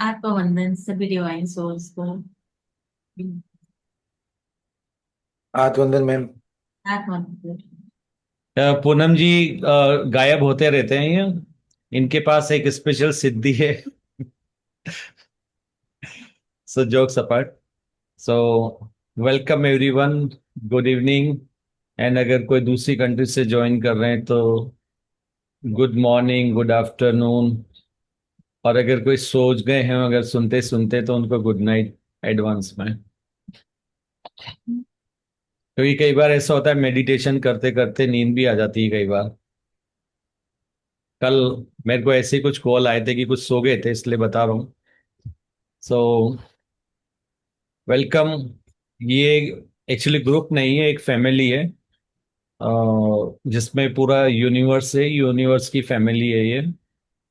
आत्मवंदन सभी divine souls को। आत्मवंदन ma'am. आत्मवंदन। Poonam जी गायब होते रहते हैं ये। इनके पास एक स्पेशल सिद्धि है। सो jokes apart. So welcome everyone. Good evening. And अगर कोई दूसरी कंट्री से ज्वाइन कर रहे हैं तो गुड मॉर्निंग, गुड आफ्टरनून। और अगर कोई सोच गए हैं अगर सुनते सुनते तो उनको गुड नाइट एडवांस में। क्योंकि कई बार ऐसा होता है मेडिटेशन करते करते नींद भी आ जाती है कई बार। कल मेरे को ऐसे ही कुछ कॉल आए थे कि कुछ सो गए थे, इसलिए बता रहा हूँ। So welcome. ये एक्चुअली ग्रुप नहीं है, एक फैमिली है। जिसमें पूरा यूनिवर्स है, यूनिवर्स की फैमिली है ये।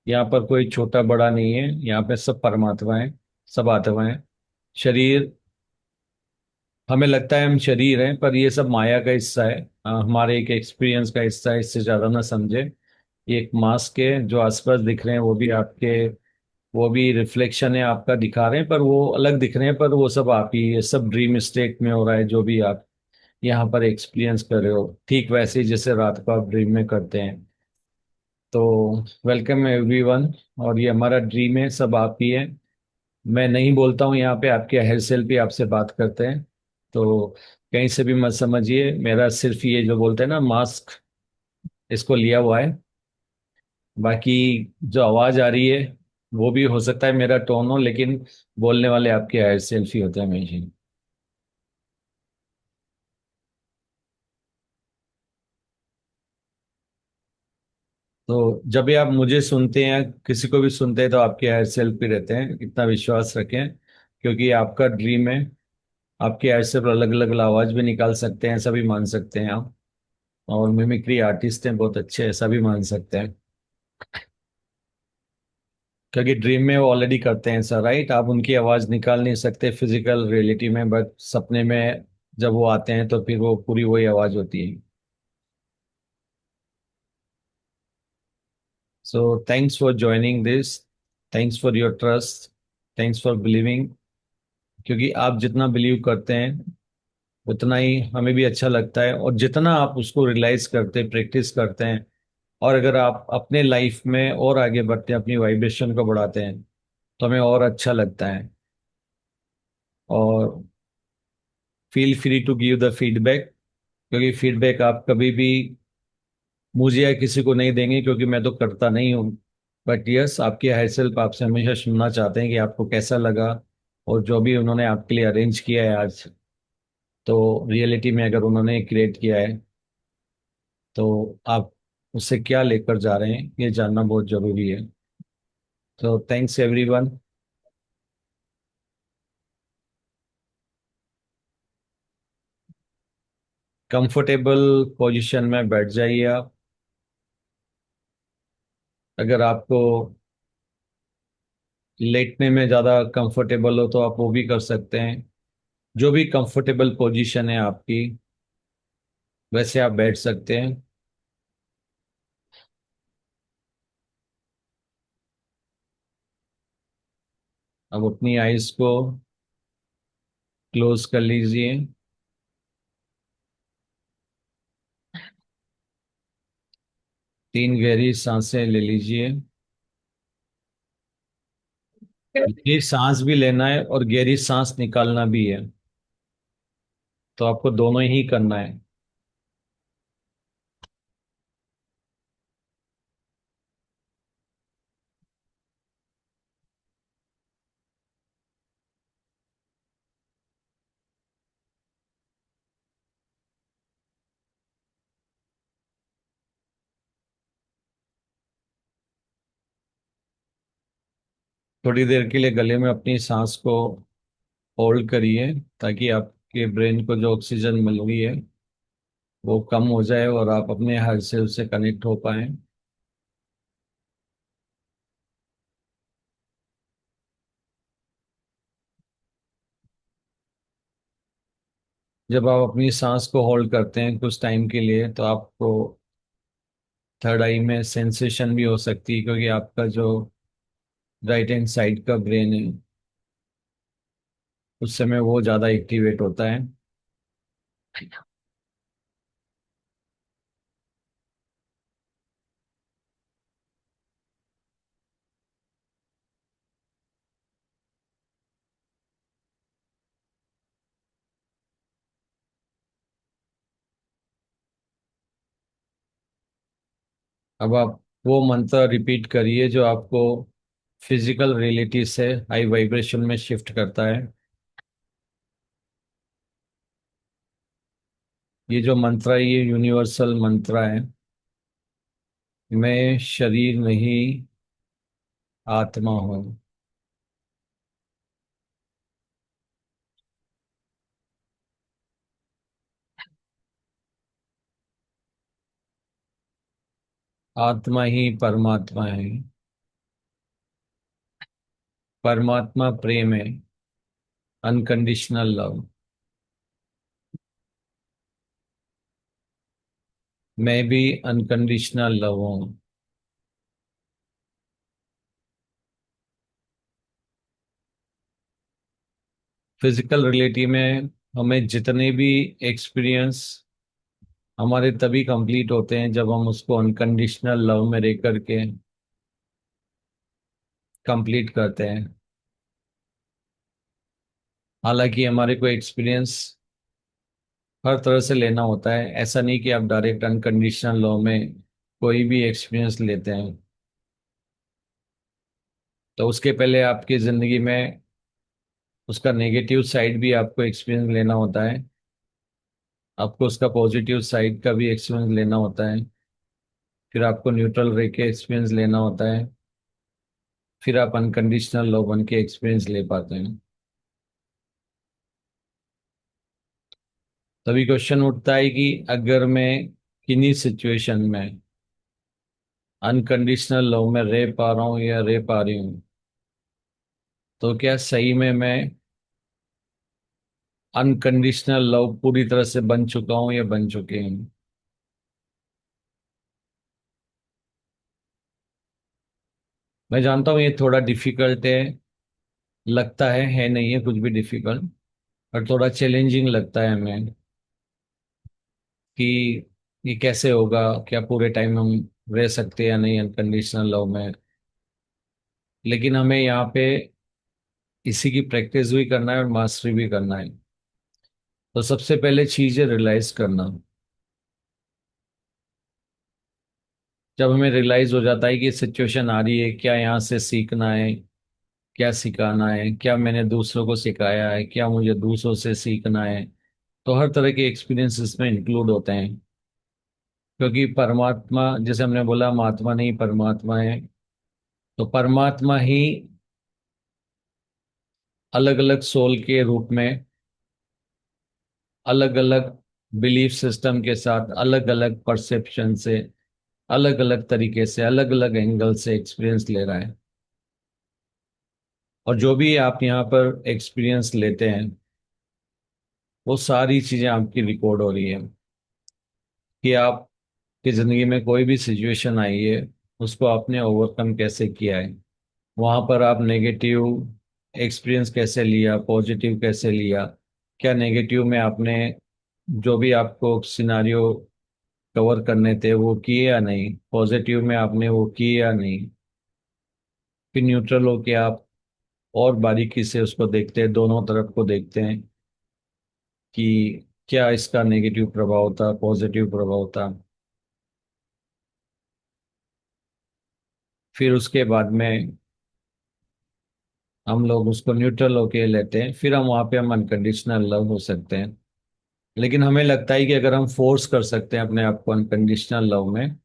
यहाँ पर कोई छोटा बड़ा नहीं है, यहाँ पे सब परमात्मा है, सब आत्मा है। शरीर, हमें लगता है हम शरीर हैं पर ये सब माया का हिस्सा है। हमारे एक एक्सपीरियंस का हिस्सा है, इससे ज्यादा ना समझे। ये एक मास्क है, जो आसपास दिख रहे हैं वो भी आपके, वो भी रिफ्लेक्शन है आपका, दिखा रहे हैं पर वो अलग दिख रहे हैं, पर वो सब आप ही, ये सब ड्रीम स्टेट में हो रहा है जो भी आप यहाँ पर एक्सपीरियंस कर रहे हो, ठीक वैसे ही जैसे रात को आप ड्रीम में करते हैं। तो वेलकम एवरीवन। और ये हमारा ड्रीम है, सब आप ही है। मैं नहीं बोलता हूँ यहाँ पे, आपके हेयर सेल भी आपसे बात करते हैं। तो कहीं से भी मत समझिए, मेरा सिर्फ ये जो बोलते हैं ना मास्क, इसको लिया हुआ है। बाकी जो आवाज आ रही है वो भी हो सकता है मेरा टोन हो, लेकिन बोलने वाले आपके हायर सेल्फ ही होते हैं हमेशा। तो जब भी आप मुझे सुनते हैं, किसी को भी सुनते हैं, तो आपके हायर सेल्फ भी रहते हैं, इतना विश्वास रखें। क्योंकि आपका ड्रीम है। आपके हायर सेल्फ अलग अलग आवाज भी निकाल सकते हैं, ऐसा भी मान सकते हैं आप। और मिमिक्री आर्टिस्ट हैं बहुत अच्छे, ऐसा भी मान सकते हैं। क्योंकि ड्रीम में वो ऑलरेडी करते हैं सर, राइट? आप उनकी आवाज निकाल नहीं सकते फिजिकल रियलिटी में, बट सपने में जब वो आते हैं तो फिर वो पूरी वही आवाज होती है। So thanks for joining this. Thanks for your trust. Thanks for believing. क्योंकि आप जितना बिलीव करते हैं उतना ही हमें भी अच्छा लगता है, और जितना आप उसको रियलाइज करते हैं, प्रैक्टिस करते हैं, और अगर आप अपने लाइफ में और आगे बढ़ते हैं, अपनी वाइब्रेशन को बढ़ाते हैं, तो हमें और अच्छा लगता है। और feel free to give the feedback. क्योंकि फीडबैक आप कभी भी मुझे या किसी को नहीं देंगे, क्योंकि मैं तो करता नहीं हूँ। बट यस, आपके हायर सेल्फ आपसे हमेशा सुनना चाहते हैं कि आपको कैसा लगा, और जो भी उन्होंने आपके लिए अरेंज किया है आज, तो रियलिटी में अगर उन्होंने क्रिएट किया है तो आप उससे क्या लेकर जा रहे हैं, ये जानना बहुत जरूरी है। तो थैंक्स एवरीवन। कंफर्टेबल पोजीशन में बैठ जाइए आप। अगर आपको लेटने में ज़्यादा कंफर्टेबल हो तो आप वो भी कर सकते हैं। जो भी कंफर्टेबल पोजीशन है आपकी, वैसे आप बैठ सकते हैं। अब अपनी आइज को क्लोज कर लीजिए। 3 गहरी सांसें ले लीजिए। ये सांस भी लेना है और गहरी सांस निकालना भी है, तो आपको दोनों ही करना है। थोड़ी देर के लिए गले में अपनी सांस को होल्ड करिए, ताकि आपके ब्रेन को जो ऑक्सीजन मिल रही है वो कम हो जाए और आप अपने हार्ट से उससे कनेक्ट हो पाए। जब आप अपनी सांस को होल्ड करते हैं कुछ टाइम के लिए, तो आपको थर्ड आई में सेंसेशन भी हो सकती है, क्योंकि आपका जो राइट हैंड साइड का ब्रेन है, उस समय वो ज़्यादा एक्टिवेट होता है। अब आप वो मंत्र रिपीट करिए जो आपको फिजिकल रियलिटी से हाई वाइब्रेशन में शिफ्ट करता है। ये जो मंत्र है ये यूनिवर्सल मंत्र है। मैं शरीर नहीं, आत्मा हूँ। आत्मा ही परमात्मा है। परमात्मा प्रेम है, अनकंडीशनल लव। मैं भी अनकंडीशनल लव हूँ। फिजिकल रियलिटी में हमें जितने भी एक्सपीरियंस हमारे तभी कंप्लीट होते हैं जब हम उसको अनकंडीशनल लव में रह करके कंप्लीट करते हैं। हालांकि हमारे को एक्सपीरियंस हर तरह से लेना होता है, ऐसा नहीं कि आप डायरेक्ट अनकंडीशनल लव में कोई भी एक्सपीरियंस लेते हैं। तो उसके पहले आपकी ज़िंदगी में उसका नेगेटिव साइड भी आपको एक्सपीरियंस लेना होता है, आपको उसका पॉजिटिव साइड का भी एक्सपीरियंस लेना होता है, फिर आपको न्यूट्रल रह के एक्सपीरियंस लेना होता है, फिर आप अनकंडीशनल लव बन के एक्सपीरियंस ले पाते हैं। तभी क्वेश्चन उठता है कि अगर मैं किन्हीं सिचुएशन में अनकंडीशनल लव में रह पा रहा हूँ या रह पा रही हूँ, तो क्या सही में मैं अनकंडीशनल लव पूरी तरह से बन चुका हूँ या बन चुकी हूँ। मैं जानता हूँ ये थोड़ा डिफिकल्ट है, लगता है नहीं है कुछ भी डिफिकल्ट, पर थोड़ा चैलेंजिंग लगता है हमें कि ये कैसे होगा, क्या पूरे टाइम हम रह सकते हैं या नहीं अनकंडीशनल लव में। लेकिन हमें यहाँ पे इसी की प्रैक्टिस भी करना है और मास्टरी भी करना है। तो सबसे पहले चीज़ है रियलाइज करना। जब हमें रियलाइज हो जाता है कि सिचुएशन आ रही है, क्या यहाँ से सीखना है, क्या सिखाना है, क्या मैंने दूसरों को सिखाया है, क्या मुझे दूसरों से सीखना है, तो हर तरह के एक्सपीरियंस इसमें इंक्लूड होते हैं। क्योंकि परमात्मा, जैसे हमने बोला, हम आत्मा नहीं परमात्मा है। तो परमात्मा ही अलग अलग सोल के रूप में, अलग अलग बिलीफ सिस्टम के साथ, अलग अलग परसेप्शन से, अलग अलग तरीके से, अलग अलग एंगल से एक्सपीरियंस ले रहा है। और जो भी आप यहाँ पर एक्सपीरियंस लेते हैं वो सारी चीजें आपकी रिकॉर्ड हो रही है कि आपकी जिंदगी में कोई भी सिचुएशन आई है उसको आपने ओवरकम कैसे किया है, वहां पर आप नेगेटिव एक्सपीरियंस कैसे लिया, पॉजिटिव कैसे लिया, क्या नेगेटिव में आपने जो भी आपको सिनारियो कवर करने थे वो किए या नहीं, पॉजिटिव में आपने वो किए या नहीं। फिर न्यूट्रल होके आप और बारीकी से उसको देखते हैं, दोनों तरफ को देखते हैं कि क्या इसका नेगेटिव प्रभाव था, पॉजिटिव प्रभाव था। फिर उसके बाद में हम लोग उसको न्यूट्रल होके लेते हैं, फिर हम वहाँ पे हम अनकंडीशनल लव हो सकते हैं। लेकिन हमें लगता है कि अगर हम फोर्स कर सकते हैं अपने आप को अनकंडीशनल लव में,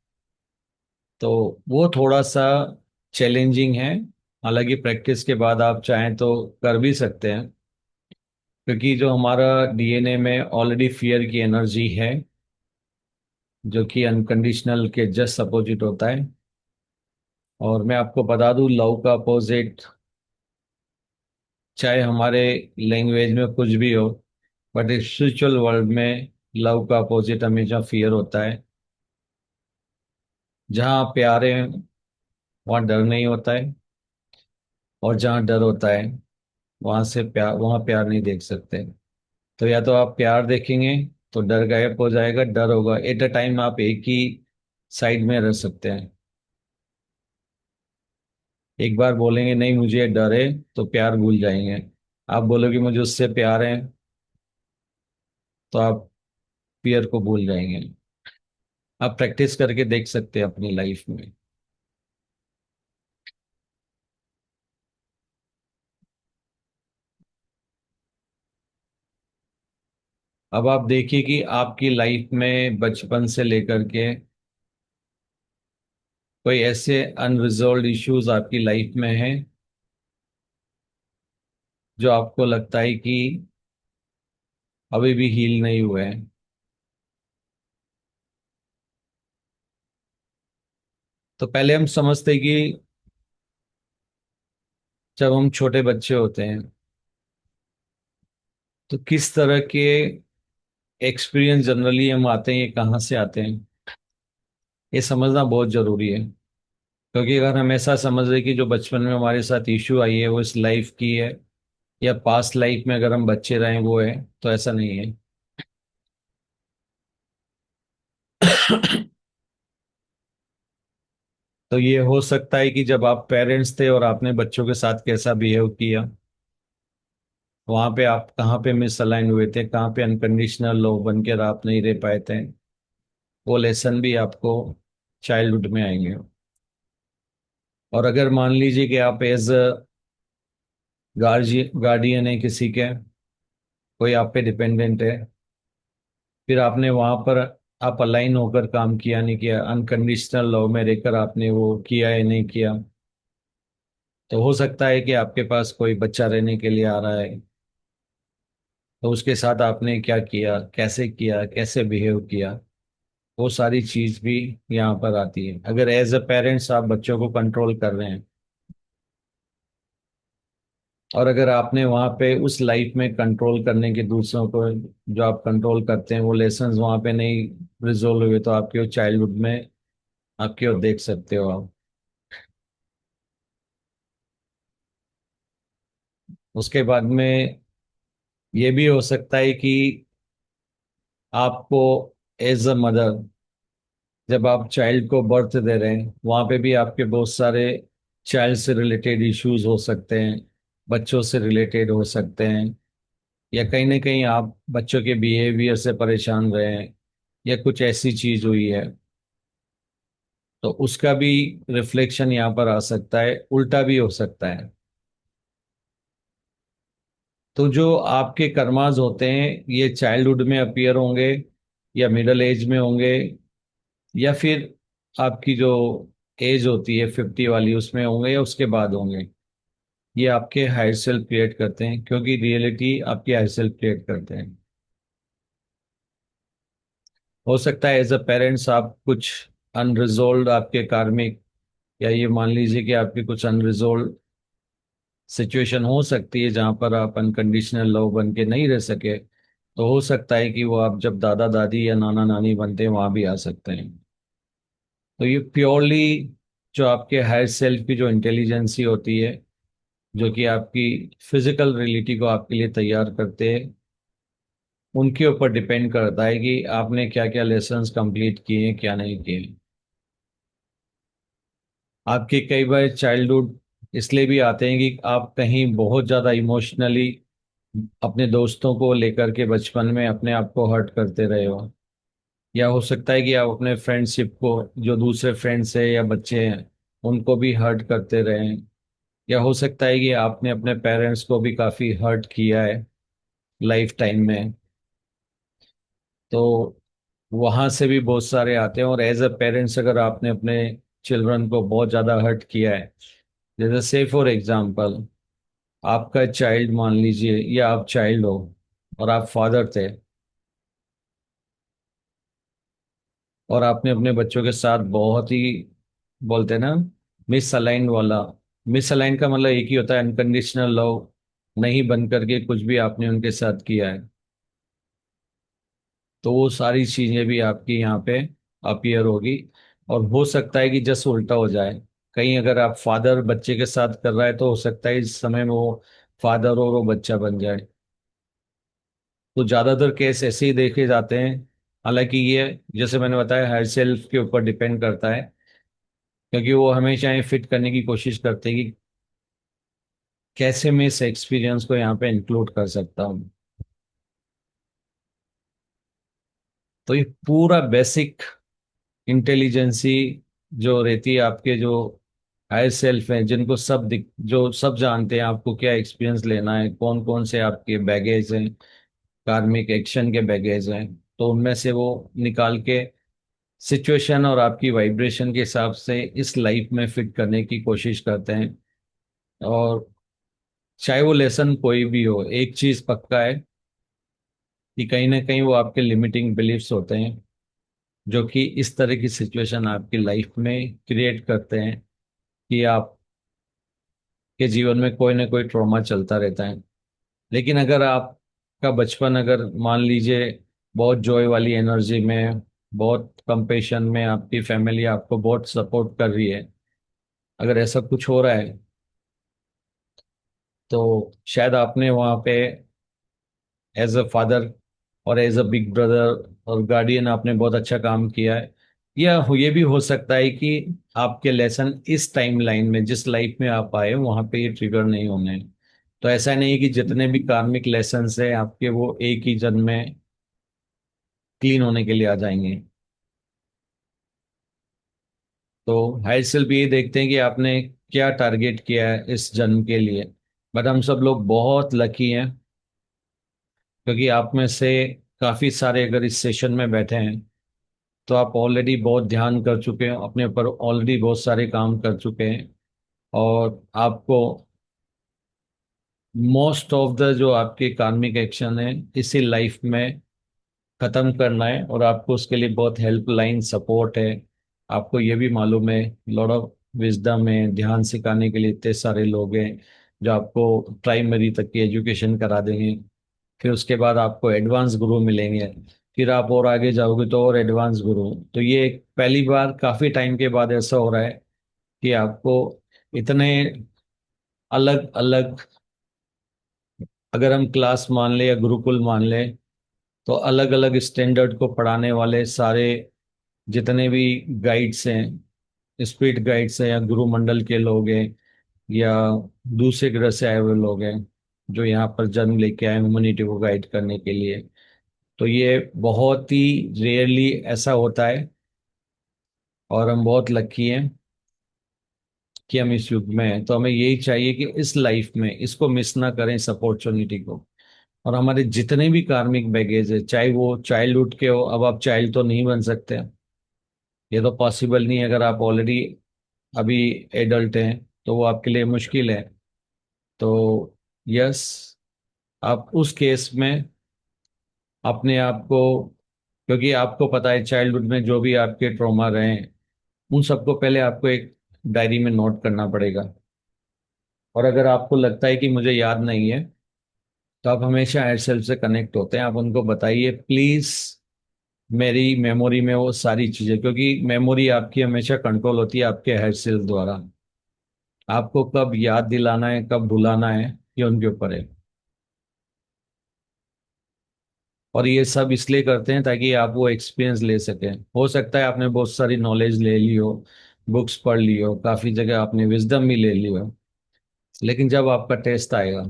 तो वो थोड़ा सा चैलेंजिंग है। हालांकि प्रैक्टिस के बाद आप चाहें तो कर भी सकते हैं, क्योंकि जो हमारा डीएनए में ऑलरेडी फियर की एनर्जी है, जो कि अनकंडीशनल के जस्ट अपोजिट होता है। और मैं आपको बता दूं, लव का अपोजिट चाहे हमारे लैंग्वेज में कुछ भी हो, बट स्पिरिचुअल वर्ल्ड में लव का अपोजिट हमेशा फियर होता है। जहाँ आप प्यारे हैं वहाँ डर नहीं होता है, और जहाँ डर होता है वहाँ प्यार नहीं देख सकते। तो या तो आप प्यार देखेंगे तो डर गायब हो जाएगा, डर होगा एट अ टाइम आप एक ही साइड में रह सकते हैं। एक बार बोलेंगे नहीं मुझे डर है तो प्यार भूल जाएंगे। आप बोलोगे मुझे उससे प्यार है तो आप फियर को भूल जाएंगे। आप प्रैक्टिस करके देख सकते हैं अपनी लाइफ में। अब आप देखिए कि आपकी लाइफ में बचपन से लेकर के कोई ऐसे अनरिजॉल्व इश्यूज आपकी लाइफ में हैं जो आपको लगता है कि अभी भी हील नहीं हुए हैं। तो पहले हम समझते कि जब हम छोटे बच्चे होते हैं तो किस तरह के एक्सपीरियंस जनरली हम आते हैं, ये कहाँ से आते हैं, ये समझना बहुत जरूरी है। क्योंकि अगर हम ऐसा समझ रहे कि जो बचपन में हमारे साथ इश्यू आई है वो इस लाइफ की है, या पास्ट लाइफ में अगर हम बच्चे रहे वो है, तो ऐसा नहीं है। तो ये हो सकता है कि जब आप पेरेंट्स थे और आपने बच्चों के साथ कैसा बिहेव किया, वहां पे आप कहाँ पे मिसअलाइन हुए थे, कहाँ पे अनकंडीशनल लव बन के आप नहीं रह पाए थे, वो लेसन भी आपको चाइल्डहुड में आएंगे। और अगर मान लीजिए कि आप एज अ गार्डियन है किसी के, कोई आप पे डिपेंडेंट है, फिर आपने वहां पर आप अलाइन होकर काम किया नहीं किया, अनकंडीशनल लव में रहकर आपने वो किया या नहीं किया, तो हो सकता है कि आपके पास कोई बच्चा रहने के लिए आ रहा है, तो उसके साथ आपने क्या किया, कैसे बिहेव किया, वो सारी चीज भी यहाँ पर आती है। अगर एज अ पेरेंट्स आप बच्चों को कंट्रोल कर रहे हैं, और अगर आपने वहाँ पे उस लाइफ में कंट्रोल करने के दूसरों को, जो आप कंट्रोल करते हैं वो लेसन्स वहाँ पे नहीं रिजोल्व हुए, तो आपके वो चाइल्डहुड में आपके वो देख सकते हो आप। उसके बाद में ये भी हो सकता है कि आपको एज अ मदर, जब आप चाइल्ड को बर्थ दे रहे हैं वहाँ पे भी आपके बहुत सारे चाइल्ड से रिलेटेड इश्यूज हो सकते हैं, बच्चों से रिलेटेड हो सकते हैं, या कहीं ना कहीं आप बच्चों के बिहेवियर से परेशान रहे हैं, या कुछ ऐसी चीज हुई है, तो उसका भी रिफ्लेक्शन यहाँ पर आ सकता है, उल्टा भी हो सकता है। तो जो आपके कर्मास होते हैं ये चाइल्डहुड में अपीयर होंगे, या मिडिल एज में होंगे, या फिर आपकी जो एज होती है 50 वाली उसमें होंगे, या उसके बाद होंगे, ये आपके हायर सेल्फ क्रिएट करते हैं, क्योंकि रियलिटी आपके हायर सेल्फ क्रिएट करते हैं। हो सकता है एज अ पेरेंट्स आप कुछ अनरिजोल्व आपके कार्मिक, या ये मान लीजिए कि आपके कुछ अनरिजोल्व सिचुएशन हो सकती है जहां पर आप अनकंडीशनल लव बन के नहीं रह सके, तो हो सकता है कि वो आप जब दादा दादी या नाना नानी बनते हैं वहां भी आ सकते हैं। तो ये प्योरली जो आपके हायर सेल्फ की जो इंटेलिजेंसी होती है, जो कि आपकी फिजिकल रियलिटी को आपके लिए तैयार करते हैं, उनके ऊपर डिपेंड करता है कि आपने क्या क्या लेसन्स कंप्लीट किए हैं क्या नहीं किए। आपके कई बार चाइल्डहुड इसलिए भी आते हैं कि आप कहीं बहुत ज़्यादा इमोशनली अपने दोस्तों को लेकर के बचपन में अपने आप को हर्ट करते रहे हो, या हो सकता है कि आप अपने फ्रेंडशिप को, जो दूसरे फ्रेंड्स है या बच्चे हैं, उनको भी हर्ट करते रहे हैं, या हो सकता है कि आपने अपने पेरेंट्स को भी काफ़ी हर्ट किया है लाइफ टाइम में। तो वहाँ से भी बहुत सारे आते हैं, और एज अ पेरेंट्स अगर आपने अपने चिल्ड्रन को बहुत ज़्यादा हर्ट किया है, जैसे से फॉर एग्जांपल आपका चाइल्ड मान लीजिए, या आप चाइल्ड हो और आप फादर थे, और आपने अपने बच्चों के साथ बहुत ही, बोलते हैं ना, मिस अलाइन वाला, मिस अलाइन का मतलब एक ही होता है अनकंडीशनल लव नहीं बन करके कुछ भी आपने उनके साथ किया है, तो वो सारी चीजें भी आपकी यहाँ पे अपीयर होगी। और हो सकता है कि जस्ट उल्टा हो जाए, कहीं अगर आप फादर बच्चे के साथ कर रहा है तो हो सकता है इस समय में वो फादर और वो बच्चा बन जाए। तो ज्यादातर केस ऐसे ही देखे जाते हैं। हालांकि ये, जैसे मैंने बताया, हर सेल्फ के ऊपर डिपेंड करता है, क्योंकि वो हमेशा ये फिट करने की कोशिश करते हैं कि कैसे मैं इस एक्सपीरियंस को यहाँ पे इंक्लूड कर सकता हूँ। तो ये पूरा बेसिक इंटेलिजेंसी जो रहती है आपके, जो हायर सेल्फ है, जिनको जो सब जानते हैं आपको क्या एक्सपीरियंस लेना है, कौन कौन से आपके बैगेज हैं, कार्मिक एक्शन के बैगेज हैं, तो उनमें से वो निकाल के सिचुएशन और आपकी वाइब्रेशन के हिसाब से इस लाइफ में फिट करने की कोशिश करते हैं। और चाहे वो लेसन कोई भी हो, एक चीज पक्का है कि कहीं ना कहीं वो आपके लिमिटिंग बिलीफ्स होते हैं, जो कि इस तरह की सिचुएशन आपकी लाइफ में क्रिएट करते हैं कि आपके जीवन में कोई ना कोई ट्रॉमा चलता रहता है। लेकिन अगर आपका बचपन, अगर मान लीजिए बहुत जॉय वाली एनर्जी में, बहुत कंपेशन में, आपकी फैमिली आपको बहुत सपोर्ट कर रही है, अगर ऐसा कुछ हो रहा है, तो शायद आपने वहाँ पे एज अ फादर और एज अ बिग ब्रदर और गार्डियन आपने बहुत अच्छा काम किया है। या ये भी हो सकता है कि आपके लेसन इस टाइम लाइन में, जिस लाइफ में आप आए, वहाँ पे ये ट्रिगर नहीं होने हैं। तो ऐसा नहीं है कि जितने भी कार्मिक लेसन है आपके, वो एक ही जन्म में क्लीन होने के लिए आ जाएंगे। तो हायर सेल्फ ये देखते हैं कि आपने क्या टारगेट किया है इस जन्म के लिए। बट हम सब लोग बहुत लकी हैं, क्योंकि आप में से काफी सारे अगर इस सेशन में बैठे हैं तो आप ऑलरेडी बहुत ध्यान कर चुके हैं, अपने ऊपर ऑलरेडी बहुत सारे काम कर चुके हैं। और आपको मोस्ट ऑफ द जो आपके कार्मिक एक्शन है इसी लाइफ में खत्म करना है, और आपको उसके लिए बहुत हेल्पलाइन सपोर्ट है। आपको ये भी मालूम है, लॉट ऑफ विजडम है, ध्यान सिखाने के लिए इतने सारे लोग हैं जो आपको प्राइमरी तक की एजुकेशन करा देंगे। फिर उसके बाद आपको एडवांस गुरु मिलेंगे, फिर आप और आगे जाओगे तो और एडवांस गुरु। तो ये पहली बार काफी टाइम के बाद ऐसा हो रहा है कि आपको इतने अलग अलग, अगर हम क्लास मान ले या गुरुकुल मान ले, तो अलग अलग स्टैंडर्ड को पढ़ाने वाले सारे जितने भी गाइड्स हैं, स्पिरिट गाइड्स हैं, या गुरु मंडल के लोग हैं, या दूसरे ग्रह से आए हुए लोग हैं, जो यहाँ पर जन्म लेके आए ह्यूमनिटी को गाइड करने के लिए। तो ये बहुत ही रेयरली ऐसा होता है, और हम बहुत लकी हैं कि हम इस युग में हैं। तो हमें यही चाहिए कि इस लाइफ में इसको मिस ना करें, इस अपॉर्चुनिटी को। और हमारे जितने भी कार्मिक बैगेज है, चाहे वो चाइल्डहुड के हो, अब आप चाइल्ड तो नहीं बन सकते, ये तो पॉसिबल नहीं है। अगर आप ऑलरेडी अभी एडल्ट हैं तो वो आपके लिए मुश्किल है। तो यस, आप उस केस में अपने आप को, क्योंकि आपको पता है चाइल्डहुड में जो भी आपके ट्रॉमा रहे हैं, उन सबको पहले आपको एक डायरी में नोट करना पड़ेगा। और अगर आपको लगता है कि मुझे याद नहीं है, तो आप हमेशा हेड सेल्फ से कनेक्ट होते हैं, आप उनको बताइए प्लीज मेरी मेमोरी में वो सारी चीजें, क्योंकि मेमोरी आपकी हमेशा कंट्रोल होती है आपके हेड सेल्फ द्वारा। आपको कब याद दिलाना है, कब भुलाना है, ये उनके ऊपर है। और ये सब इसलिए करते हैं ताकि आप वो एक्सपीरियंस ले सकें। हो सकता है आपने बहुत सारी नॉलेज ले ली हो, बुक्स पढ़ ली हो, काफी जगह आपने विजडम भी ले ली हो, लेकिन जब आपका टेस्ट आएगा,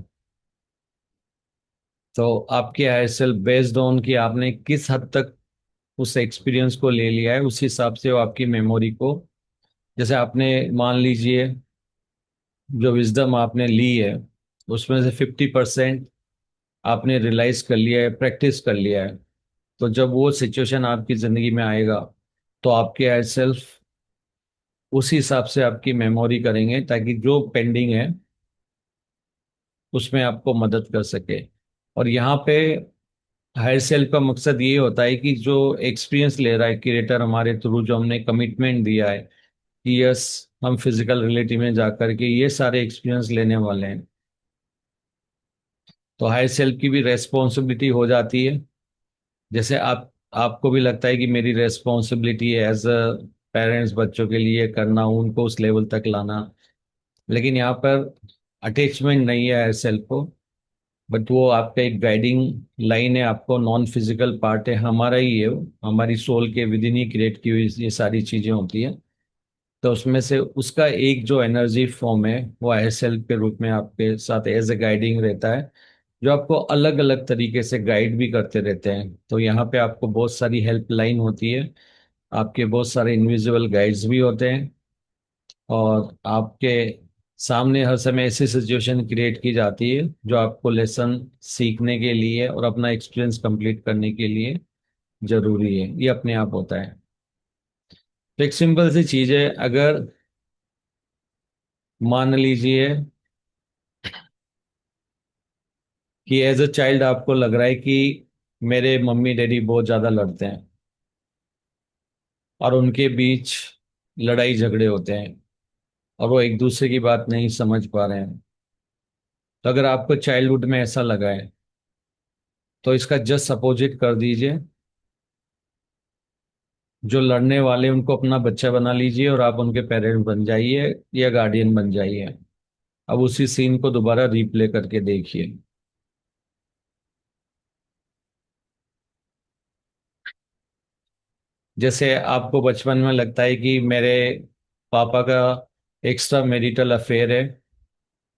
तो आपके आईएसएल बेस्ड ऑन कि आपने किस हद तक उस एक्सपीरियंस को ले लिया है, उस हिसाब से वो आपकी मेमोरी को, जैसे आपने मान लीजिए जो विजडम आपने ली है, उसमें से 50% आपने रियलाइज कर लिया है, प्रैक्टिस कर लिया है। तो जब वो सिचुएशन आपकी जिंदगी में आएगा, तो आपके आई सेल्फ उसी हिसाब से आपकी मेमोरी करेंगे, ताकि जो पेंडिंग है उसमें आपको मदद कर सके। और यहाँ पे हायर सेल्फ का मकसद ये होता है कि जो एक्सपीरियंस ले रहा है क्रिएटर हमारे थ्रू, जो हमने कमिटमेंट दिया है कि यस, हम फिजिकल रियलिटी में जाकर के ये सारे एक्सपीरियंस लेने वाले हैं, तो हायर सेल्फ की भी रेस्पॉन्सिबिलिटी हो जाती है। जैसे आपको भी लगता है कि मेरी रेस्पॉन्सिबिलिटी है एज अ पेरेंट्स बच्चों के लिए करना, उनको उस लेवल तक लाना। लेकिन यहाँ पर अटैचमेंट नहीं है सेल्फ को, बट वो आपका एक गाइडिंग लाइन है, आपको नॉन फिजिकल पार्ट है, हमारा ही है वो, हमारी सोल के विद इन ही क्रिएट की हुई ये सारी चीजें होती है। तो उसमें से उसका एक जो एनर्जी फॉर्म है वो हायर सेल्फ के रूप में आपके साथ एज ए गाइडिंग रहता है, जो आपको अलग अलग तरीके से गाइड भी करते रहते हैं। तो यहाँ पे आपको बहुत सारी हेल्पलाइन होती है, आपके बहुत सारे इनविजिबल गाइड्स भी होते हैं, और आपके सामने हर समय ऐसी सिचुएशन क्रिएट की जाती है जो आपको लेसन सीखने के लिए और अपना एक्सपीरियंस कंप्लीट करने के लिए जरूरी है, ये अपने आप होता है। तो एक सिंपल सी चीज है, अगर मान लीजिए कि एज अ चाइल्ड आपको लग रहा है कि मेरे मम्मी डैडी बहुत ज्यादा लड़ते हैं और उनके बीच लड़ाई झगड़े होते हैं और वो एक दूसरे की बात नहीं समझ पा रहे हैं, तो अगर आपको चाइल्डहुड में ऐसा लगा है तो इसका जस्ट अपोजिट कर दीजिए। जो लड़ने वाले उनको अपना बच्चा बना लीजिए और आप उनके पेरेंट बन जाइए या गार्डियन बन जाइए। अब उसी सीन को दोबारा रिप्ले करके देखिए। जैसे आपको बचपन में लगता है कि मेरे पापा का एक्स्ट्रा मैरिटल अफेयर है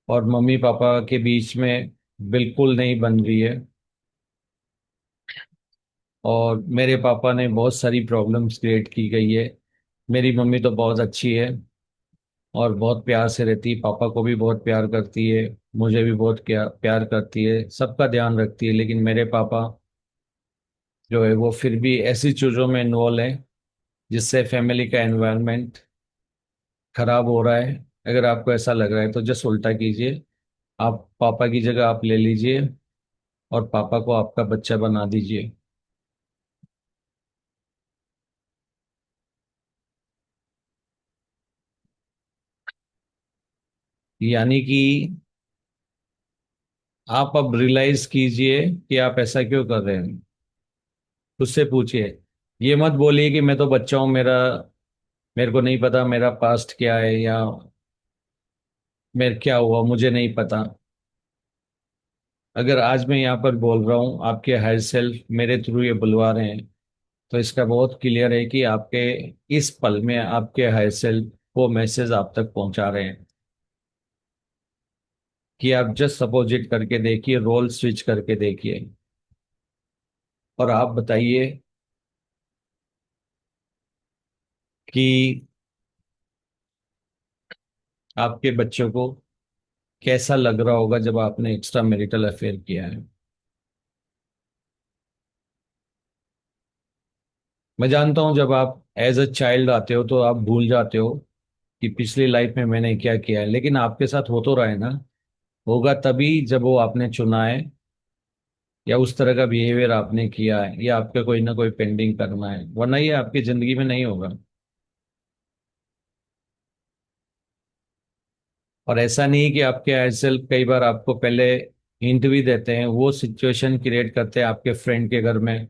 और मम्मी पापा के बीच में बिल्कुल नहीं बन रही है, और मेरे पापा ने बहुत सारी प्रॉब्लम्स क्रिएट की गई है। मेरी मम्मी तो बहुत अच्छी है और बहुत प्यार से रहती है, पापा को भी बहुत प्यार करती है, मुझे भी बहुत प्यार करती है, सबका ध्यान रखती है। लेकिन मेरे पापा जो है वो फिर भी ऐसी चीज़ों में इन्वॉल्व है जिससे फैमिली का एनवायरनमेंट खराब हो रहा है। अगर आपको ऐसा लग रहा है तो जस्ट उल्टा कीजिए, आप पापा की जगह आप ले लीजिए और पापा को आपका बच्चा बना दीजिए। यानी कि आप अब रियलाइज कीजिए कि आप ऐसा क्यों कर रहे हैं, उससे पूछिए। ये मत बोलिए कि मैं तो बच्चा हूं, मेरे को नहीं पता मेरा पास्ट क्या है, या मेरे क्या हुआ मुझे नहीं पता। अगर आज मैं यहाँ पर बोल रहा हूँ, आपके हायर सेल्फ मेरे थ्रू ये बुलवा रहे हैं, तो इसका बहुत क्लियर है कि आपके इस पल में आपके हायर सेल्फ वो मैसेज आप तक पहुंचा रहे हैं। कि आप जस्ट अपोजिट करके देखिए, रोल स्विच करके देखिए, और आप बताइए कि आपके बच्चों को कैसा लग रहा होगा जब आपने एक्स्ट्रा मैरिटल अफेयर किया है। मैं जानता हूं जब आप एज अ चाइल्ड आते हो तो आप भूल जाते हो कि पिछली लाइफ में मैंने क्या किया है, लेकिन आपके साथ हो तो रहा है ना। होगा तभी जब वो आपने चुना है, या उस तरह का बिहेवियर आपने किया है, या आपका कोई ना कोई पेंडिंग करना है, वरना ये आपकी जिंदगी में नहीं होगा। और ऐसा नहीं है कि आपके हायर सेल्फ कई बार आपको पहले हिंट भी देते हैं, वो सिचुएशन क्रिएट करते हैं आपके फ्रेंड के घर में।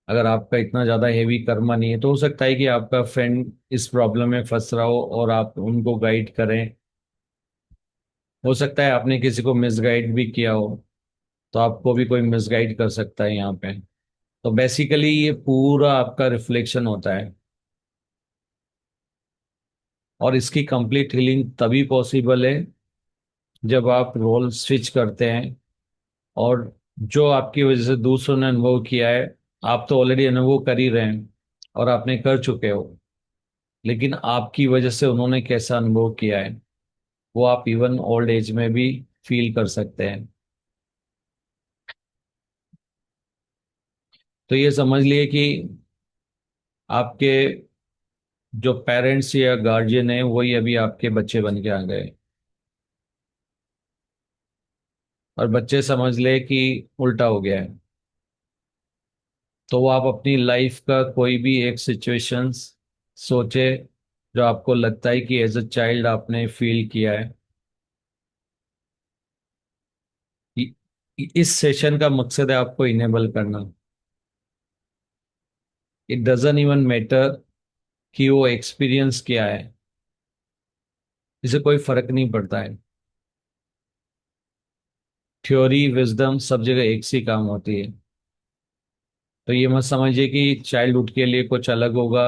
अगर आपका इतना ज्यादा हेवी कर्मा नहीं है तो हो सकता है कि आपका फ्रेंड इस प्रॉब्लम में फंस रहा हो और आप उनको गाइड करें। हो सकता है आपने किसी को मिसगाइड भी किया हो, तो आपको भी कोई मिसगाइड कर सकता है यहाँ पे। तो बेसिकली ये पूरा आपका रिफ्लेक्शन होता है, और इसकी कंप्लीट हीलिंग तभी पॉसिबल है जब आप रोल स्विच करते हैं। और जो आपकी वजह से दूसरों ने अनुभव किया है, आप तो ऑलरेडी अनुभव कर ही रहे हैं और आपने कर चुके हो, लेकिन आपकी वजह से उन्होंने कैसा अनुभव किया है वो आप इवन ओल्ड एज में भी फील कर सकते हैं। तो ये समझ लिए कि आपके जो पेरेंट्स या गार्जियन हैं वही अभी आपके बच्चे बन के आ गए, और बच्चे समझ ले कि उल्टा हो गया है। तो वो आप अपनी लाइफ का कोई भी एक सिचुएशंस सोचे जो आपको लगता है कि एज अ चाइल्ड आपने फील किया है। इ- इस सेशन का मकसद है आपको इनेबल करना। इट डजंट इवन मैटर कि वो एक्सपीरियंस क्या है, इसे कोई फर्क नहीं पड़ता है। थ्योरी विजडम सब जगह एक सी काम होती है। तो ये मत समझिए कि चाइल्डहुड के लिए कुछ अलग होगा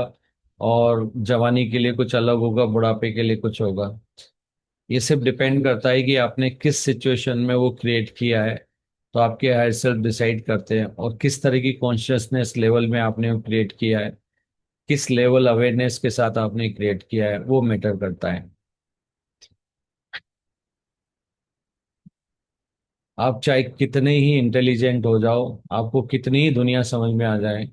और जवानी के लिए कुछ अलग होगा, बुढ़ापे के लिए कुछ होगा। ये सिर्फ डिपेंड करता है कि आपने किस सिचुएशन में वो क्रिएट किया है। तो आपके हायर सेल्फ डिसाइड करते हैं, और किस तरह की कॉन्शियसनेस लेवल में आपने वो क्रिएट किया है, किस लेवल अवेयरनेस के साथ आपने क्रिएट किया है, वो मैटर करता है। आप चाहे कितने ही इंटेलिजेंट हो जाओ, आपको कितनी ही दुनिया समझ में आ जाए,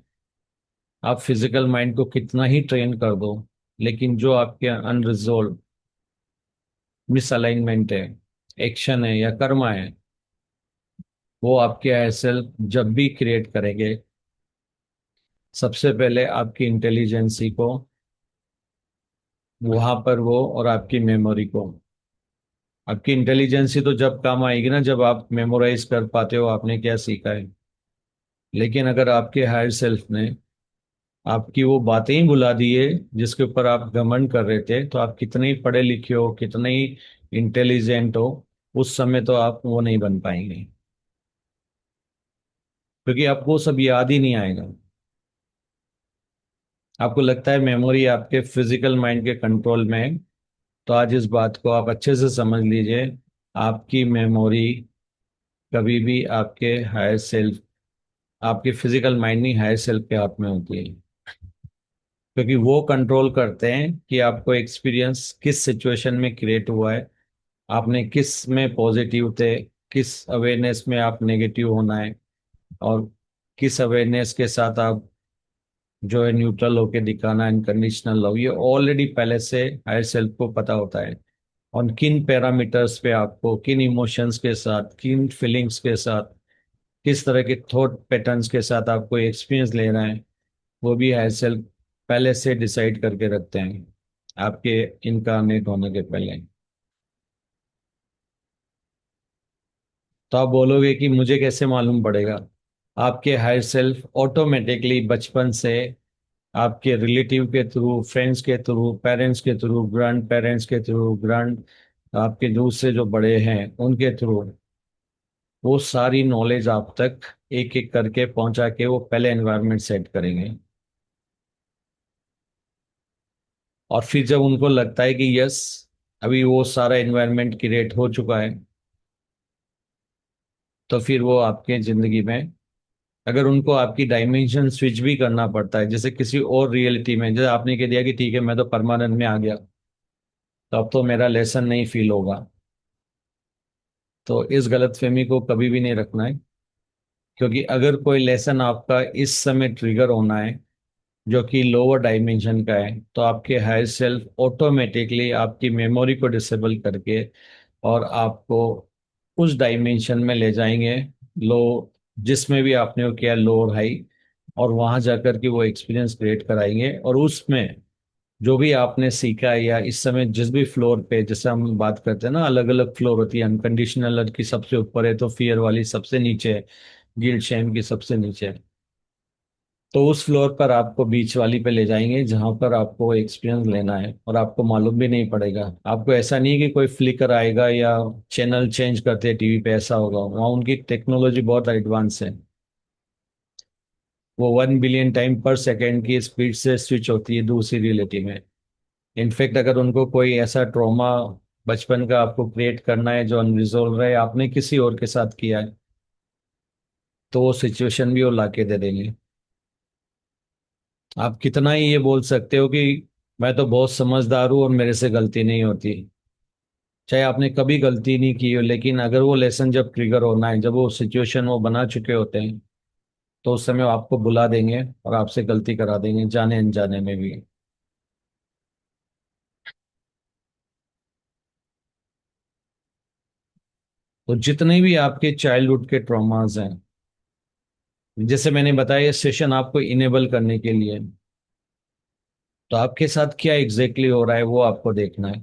आप फिजिकल माइंड को कितना ही ट्रेन कर दो, लेकिन जो आपके अनरिजोल्व मिसअलाइनमेंट है, एक्शन है या कर्मा है, वो आपके हायर सेल्फ जब भी क्रिएट करेंगे, सबसे पहले आपकी इंटेलिजेंसी को वहां पर वो, और आपकी मेमोरी को। आपकी इंटेलिजेंसी तो जब काम आएगी ना, जब आप मेमोराइज कर पाते हो आपने क्या सीखा है। लेकिन अगर आपके हायर सेल्फ ने आपकी वो बातें ही भुला दी है जिसके ऊपर आप घमंड कर रहे थे, तो आप कितने ही पढ़े लिखे हो, कितने ही इंटेलिजेंट हो, उस समय तो आप वो नहीं बन पाएंगे, क्योंकि आपको वो सब याद ही नहीं आएगा। आपको लगता है मेमोरी आपके फिजिकल माइंड के कंट्रोल में है, तो आज इस बात को आप अच्छे से समझ लीजिए। आपकी मेमोरी कभी भी आपके हायर सेल्फ, आपके फिजिकल माइंड नहीं, हायर सेल्फ के हाथ में होती है। क्योंकि वो कंट्रोल करते हैं कि आपको एक्सपीरियंस किस सिचुएशन में क्रिएट हुआ है, आपने किस में पॉजिटिव थे, किस अवेयरनेस में आप नेगेटिव होना है, और किस अवेयरनेस के साथ आप जो है न्यूट्रल होके दिखाना, अनकंडीशनल लव, ये ऑलरेडी पहले से हायर सेल्फ को पता होता है। और किन पैरामीटर्स पे आपको, किन इमोशंस के साथ, किन फीलिंग्स के साथ, किस तरह के थॉट पैटर्न्स के साथ आपको एक्सपीरियंस लेना है, वो भी हायर सेल्फ पहले से डिसाइड करके रखते हैं आपके इनकारनेट होने के पहले। तो आप बोलोगे कि मुझे कैसे मालूम पड़ेगा? आपके हायर सेल्फ ऑटोमेटिकली बचपन से आपके रिलेटिव के थ्रू, फ्रेंड्स के थ्रू, पेरेंट्स के थ्रू, ग्रैंड पेरेंट्स के थ्रू, ग्रैंड आपके दूसरे जो बड़े हैं उनके थ्रू, वो सारी नॉलेज आप तक एक एक करके पहुंचा के वो पहले एनवायरनमेंट सेट करेंगे। और फिर जब उनको लगता है कि यस, अभी वो सारा एनवायरनमेंट क्रिएट हो चुका है, तो फिर वो आपके जिंदगी में, अगर उनको आपकी डायमेंशन स्विच भी करना पड़ता है, जैसे किसी और रियलिटी में, जैसे आपने कह दिया कि ठीक है मैं तो परमानेंट में आ गया, तो अब तो मेरा लेसन नहीं फील होगा, तो इस गलतफहमी को कभी भी नहीं रखना है। क्योंकि अगर कोई लेसन आपका इस समय ट्रिगर होना है जो कि लोअर डायमेंशन का है, तो आपके हायर सेल्फ ऑटोमेटिकली आपकी मेमोरी को डिसेबल करके और आपको उस डायमेंशन में ले जाएंगे, लो, जिसमें भी आपने वो किया लो और हाई, और वहां जाकर के वो एक्सपीरियंस क्रिएट कराएंगे। और उसमें जो भी आपने सीखा है, या इस समय जिस भी फ्लोर पे, जैसे हम बात करते हैं ना, अलग अलग फ्लोर होती है, अनकंडीशनल की सबसे ऊपर है, तो फियर वाली सबसे नीचे है, गिल्ट शेम की सबसे नीचे है। तो उस फ्लोर पर आपको बीच वाली पे ले जाएंगे जहां पर आपको एक्सपीरियंस लेना है, और आपको मालूम भी नहीं पड़ेगा। आपको ऐसा नहीं कि कोई फ्लिकर आएगा या चैनल चेंज करते टीवी पे ऐसा होगा, वहाँ उनकी टेक्नोलॉजी बहुत एडवांस है। वो 1 बिलियन टाइम पर सेकेंड की स्पीड से स्विच होती है दूसरी रियलिटी में। इनफैक्ट अगर उनको कोई ऐसा ट्रॉमा बचपन का आपको क्रिएट करना है जो अनरिजोल्व है, आपने किसी और के साथ किया है, तो वो सिचुएशन भी वो ला के दे देंगे। आप कितना ही ये बोल सकते हो कि मैं तो बहुत समझदार हूं और मेरे से गलती नहीं होती, चाहे आपने कभी गलती नहीं की हो, लेकिन अगर वो लेसन जब ट्रिगर होना है, जब वो सिचुएशन वो बना चुके होते हैं, तो उस समय वो आपको बुला देंगे और आपसे गलती करा देंगे, जाने अनजाने में भी। तो जितने भी आपके चाइल्डहुड के ट्रॉमास हैं, जैसे मैंने बताया, ये सेशन आपको इनेबल करने के लिए है। तो आपके साथ क्या एग्जैक्टली हो रहा है वो आपको देखना है।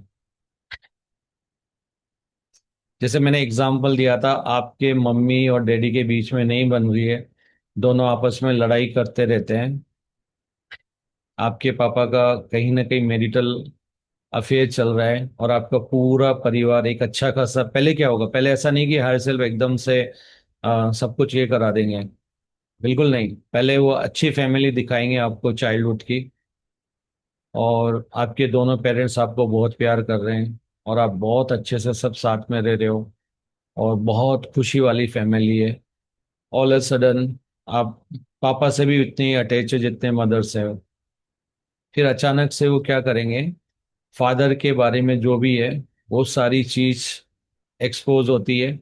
जैसे मैंने एग्जाम्पल दिया था, आपके मम्मी और डैडी के बीच में नहीं बन रही है, दोनों आपस में लड़ाई करते रहते हैं, आपके पापा का कहीं ना कहीं मैरिटल अफेयर चल रहा है और आपका पूरा परिवार एक अच्छा खासा, पहले क्या होगा, पहले ऐसा नहीं कि हायर सेल्फ एकदम से सब कुछ ये करा देंगे। बिल्कुल नहीं, पहले वो अच्छी फैमिली दिखाएंगे आपको चाइल्डहुड की, और आपके दोनों पेरेंट्स आपको बहुत प्यार कर रहे हैं और आप बहुत अच्छे से सब साथ में रह रहे हो और बहुत खुशी वाली फैमिली है। ऑल अ सडन आप पापा से भी उतनी अटैच है जितने मदर से हो। फिर अचानक से वो क्या करेंगे, फादर के बारे में जो भी है वो सारी चीज एक्सपोज होती है।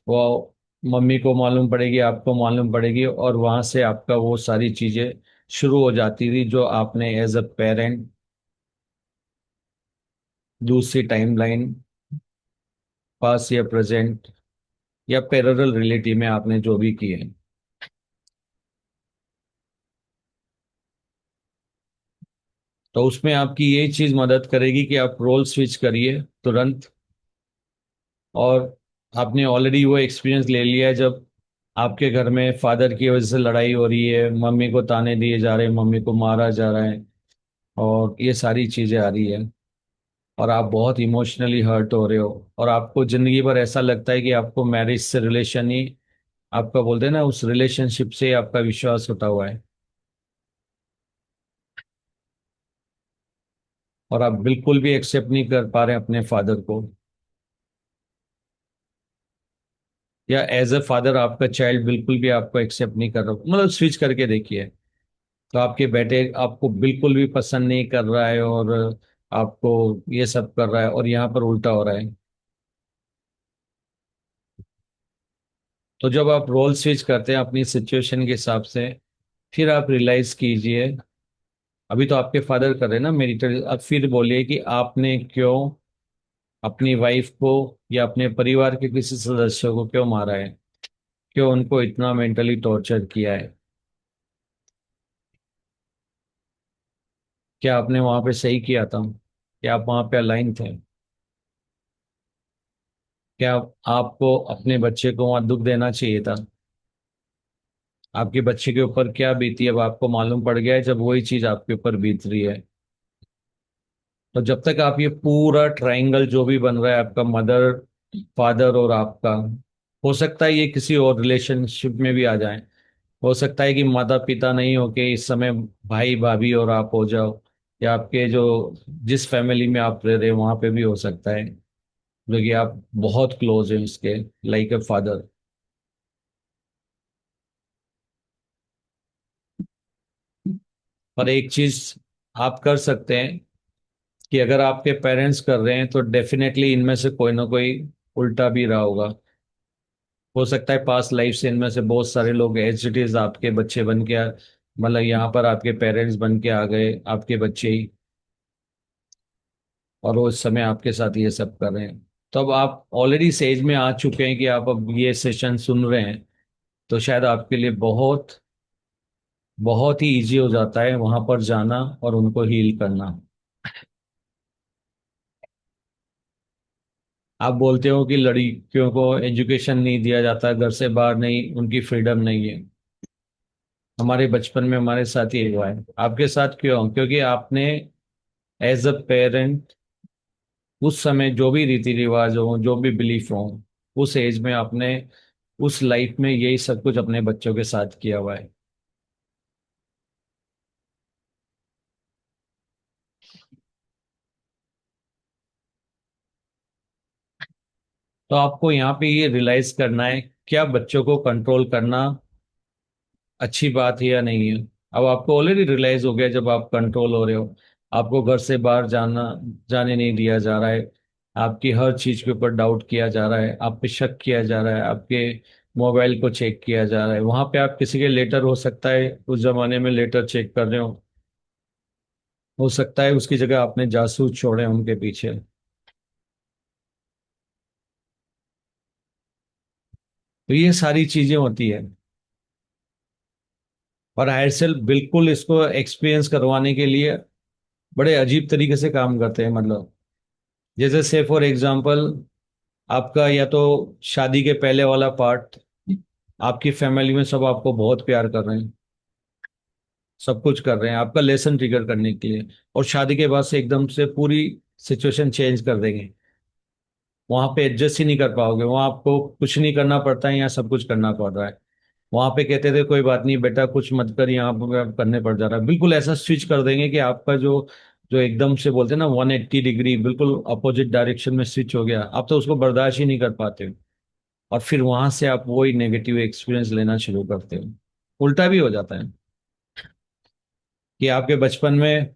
वो मम्मी को मालूम पड़ेगी, आपको मालूम पड़ेगी, और वहां से आपका वो सारी चीजें शुरू हो जाती थी जो आपने एज अ पेरेंट दूसरी टाइमलाइन, पास या प्रेजेंट या पैरेलल रियलिटी में आपने जो भी किए। तो उसमें आपकी ये चीज मदद करेगी कि आप रोल स्विच करिए तुरंत। और आपने ऑलरेडी वो एक्सपीरियंस ले लिया है जब आपके घर में फादर की वजह से लड़ाई हो रही है, मम्मी को ताने दिए जा रहे हैं, मम्मी को मारा जा रहा है, और ये सारी चीजें आ रही है, और आप बहुत इमोशनली हर्ट हो रहे हो, और आपको जिंदगी भर ऐसा लगता है कि आपको मैरिज से रिलेशन ही, आपका बोलते हैं ना, उस रिलेशनशिप से आपका विश्वास उठा हुआ है, और आप बिल्कुल भी एक्सेप्ट नहीं कर पा रहे हैं अपने फादर को, या एज अ फादर आपका चाइल्ड बिल्कुल भी आपको एक्सेप्ट नहीं कर रहा, मतलब स्विच करके देखिए। तो आपके बेटे आपको बिल्कुल भी पसंद नहीं कर रहा है और आपको ये सब कर रहा है, और यहाँ पर उल्टा हो रहा है। तो जब आप रोल स्विच करते हैं अपनी सिचुएशन के हिसाब से, फिर आप रियलाइज कीजिए, अभी तो आपके फादर कर रहे हैं ना मेरिटल, अब फिर बोलिए कि आपने क्यों अपनी वाइफ को या अपने परिवार के किसी सदस्य को क्यों मारा है, क्यों उनको इतना मेंटली टॉर्चर किया है। क्या आपने वहां पे सही किया था? क्या आप वहां पे अलाइन थे? क्या आपको अपने बच्चे को वहां दुख देना चाहिए था? आपके बच्चे के ऊपर क्या बीती, अब आपको मालूम पड़ गया है जब वही चीज आपके ऊपर बीत रही है। तो जब तक आप ये पूरा ट्रायंगल जो भी बन रहा है आपका, मदर, फादर और आपका, हो सकता है ये किसी और रिलेशनशिप में भी आ जाए, हो सकता है कि माता पिता नहीं हो के इस समय भाई भाभी और आप हो जाओ, या आपके जो जिस फैमिली में आप रह रहे हो वहां पे भी हो सकता है, जो कि आप बहुत क्लोज हैं उसके, लाइक ए फादर। पर एक चीज आप कर सकते हैं कि अगर आपके पेरेंट्स कर रहे हैं तो डेफिनेटली इनमें से कोई ना कोई उल्टा भी रहा होगा। हो सकता है पास्ट लाइफ से इनमें से बहुत सारे लोग एज इट इज आपके बच्चे बन के मतलब यहाँ पर आपके पेरेंट्स बन के आ गए, आपके बच्चे ही, और वो इस समय आपके साथ ये सब कर रहे हैं। तो अब आप ऑलरेडी स्टेज में आ चुके हैं कि आप अब ये सेशन सुन रहे हैं, तो शायद आपके लिए बहुत बहुत ही इजी हो जाता है वहां पर जाना और उनको हील करना। आप बोलते हो कि लड़कियों को एजुकेशन नहीं दिया जाता, घर से बाहर नहीं, उनकी फ्रीडम नहीं है। हमारे बचपन में हमारे साथ ही हुआ है, आपके साथ क्यों? क्योंकि आपने एज अ पेरेंट उस समय जो भी रीति रिवाज हो, जो भी बिलीफ हो, उस एज में आपने उस लाइफ में यही सब कुछ अपने बच्चों के साथ किया हुआ है। तो आपको यहाँ पे ये रियलाइज करना है, क्या बच्चों को कंट्रोल करना अच्छी बात है या नहीं है। अब आपको ऑलरेडी रियलाइज हो गया जब आप कंट्रोल हो रहे हो, आपको घर से बाहर जाने नहीं दिया जा रहा है, आपकी हर चीज के ऊपर डाउट किया जा रहा है, आप पे शक किया जा रहा है, आपके मोबाइल को चेक किया जा रहा है, वहां पे आप किसी के लेटर, हो सकता है उस जमाने में लेटर चेक कर रहे हो सकता है उसकी जगह आपने जासूस छोड़े हैं उनके पीछे। तो ये सारी चीजें होती है, और हायर सेल्फ बिल्कुल इसको एक्सपीरियंस करवाने के लिए बड़े अजीब तरीके से काम करते हैं। मतलब जैसे से फॉर एग्जांपल, आपका या तो शादी के पहले वाला पार्ट, आपकी फैमिली में सब आपको बहुत प्यार कर रहे हैं, सब कुछ कर रहे हैं आपका लेसन ट्रिगर करने के लिए, और शादी के बाद से एकदम से पूरी सिचुएशन चेंज कर देंगे। वहां पे एडजस्ट ही नहीं कर पाओगे, वहां आपको कुछ नहीं करना पड़ता है, यहाँ सब कुछ करना पड़ रहा है। वहां पे कहते थे कोई बात नहीं बेटा कुछ मत कर, यहाँ पे अब करने पड़ जा रहा है। बिल्कुल ऐसा स्विच कर देंगे कि आपका जो जो एकदम से बोलते हैं ना 180 डिग्री बिल्कुल अपोजिट डायरेक्शन में स्विच हो गया, आप तो उसको बर्दाश्त ही नहीं कर पाते हो। और फिर वहां से आप वही नेगेटिव एक्सपीरियंस लेना शुरू करते हो। उल्टा भी हो जाता है कि आपके बचपन में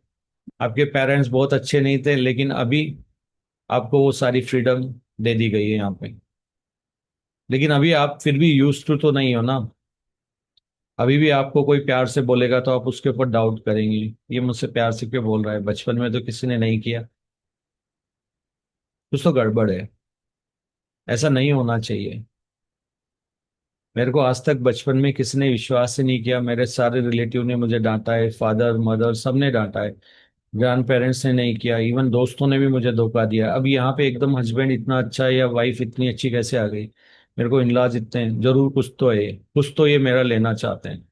आपके पेरेंट्स बहुत अच्छे नहीं थे, लेकिन अभी आपको वो सारी फ्रीडम दे दी गई है यहाँ पे। लेकिन अभी आप फिर भी यूज टू तो नहीं हो ना। अभी भी आपको कोई प्यार से बोलेगा तो आप उसके ऊपर डाउट करेंगे, ये मुझसे प्यार से क्यों बोल रहा है, बचपन में तो किसी ने नहीं किया। कुछ तो गड़बड़ है, ऐसा नहीं होना चाहिए। मेरे को आज तक बचपन में किसी ने विश्वास ही नहीं किया, मेरे सारे रिलेटिव ने मुझे डांटा है, फादर मदर सबने डांटा है, ग्रैंड पेरेंट्स ने नहीं किया, इवन दोस्तों ने भी मुझे धोखा दिया। अब यहाँ पे एकदम हस्बैंड इतना अच्छा है या वाइफ इतनी अच्छी कैसे आ गई, मेरे को इनलाज इतने हैं, जरूर कुछ तो है, कुछ तो ये मेरा लेना चाहते हैं।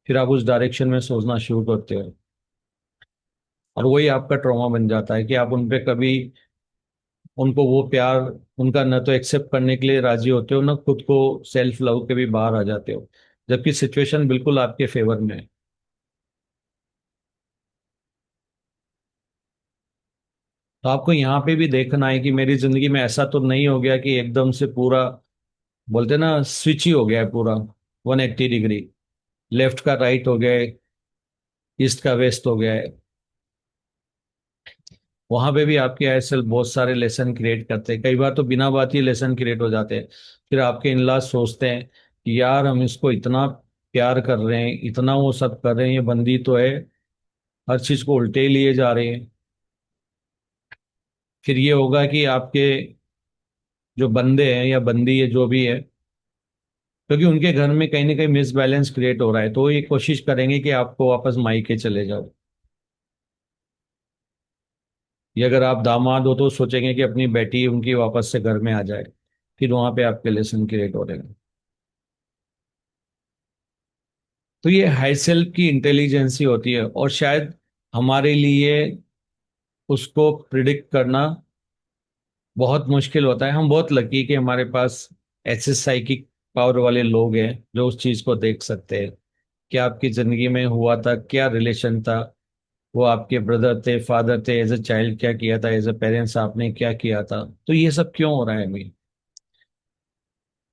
फिर आप उस डायरेक्शन में सोचना शुरू करते हो, और वही आपका ट्रॉमा बन जाता है कि आप उन पे कभी उनको वो प्यार उनका न तो एक्सेप्ट करने के लिए राजी होते हो, न खुद को सेल्फ लव के भी बाहर आ जाते हो, जबकि सिचुएशन बिल्कुल आपके फेवर में है। तो आपको यहाँ पे भी देखना है कि मेरी जिंदगी में ऐसा तो नहीं हो गया कि एकदम से पूरा बोलते ना स्विच ही हो गया है पूरा, 180 डिग्री, लेफ्ट का राइट हो गया है, ईस्ट का वेस्ट हो गया है। वहां पे भी आपके ऐसे बहुत सारे लेसन क्रिएट करते हैं, कई बार तो बिना बात ही लेसन क्रिएट हो जाते हैं। फिर आपके इनलाज सोचते हैं कि यार हम इसको इतना प्यार कर रहे हैं, इतना वो सब कर रहे हैं, ये बंदी तो है हर चीज को उल्टे ही लिए जा रहे हैं। फिर ये होगा कि आपके जो बंदे हैं या बंदी है जो भी है, क्योंकि उनके घर में कहीं ना कहीं मिसबैलेंस क्रिएट हो रहा है, तो वो ये कोशिश करेंगे कि आपको वापस मायके चले जाओ। या अगर आप दामाद हो तो सोचेंगे कि अपनी बेटी उनकी वापस से घर में आ जाए। फिर वहां पे आपके लेसन क्रिएट हो रहे हैं। तो ये हाई सेल्फ की इंटेलिजेंसी होती है, और शायद हमारे लिए उसको प्रिडिक्ट करना बहुत मुश्किल होता है। हम बहुत लकी कि हमारे पास ऐसे साइकिक पावर वाले लोग हैं जो उस चीज को देख सकते हैं कि आपकी जिंदगी में हुआ था क्या, रिलेशन था, वो आपके ब्रदर थे, फादर थे, एज ए चाइल्ड क्या किया था, एज ए पेरेंट्स आपने क्या किया था। तो ये सब क्यों हो रहा है अभी?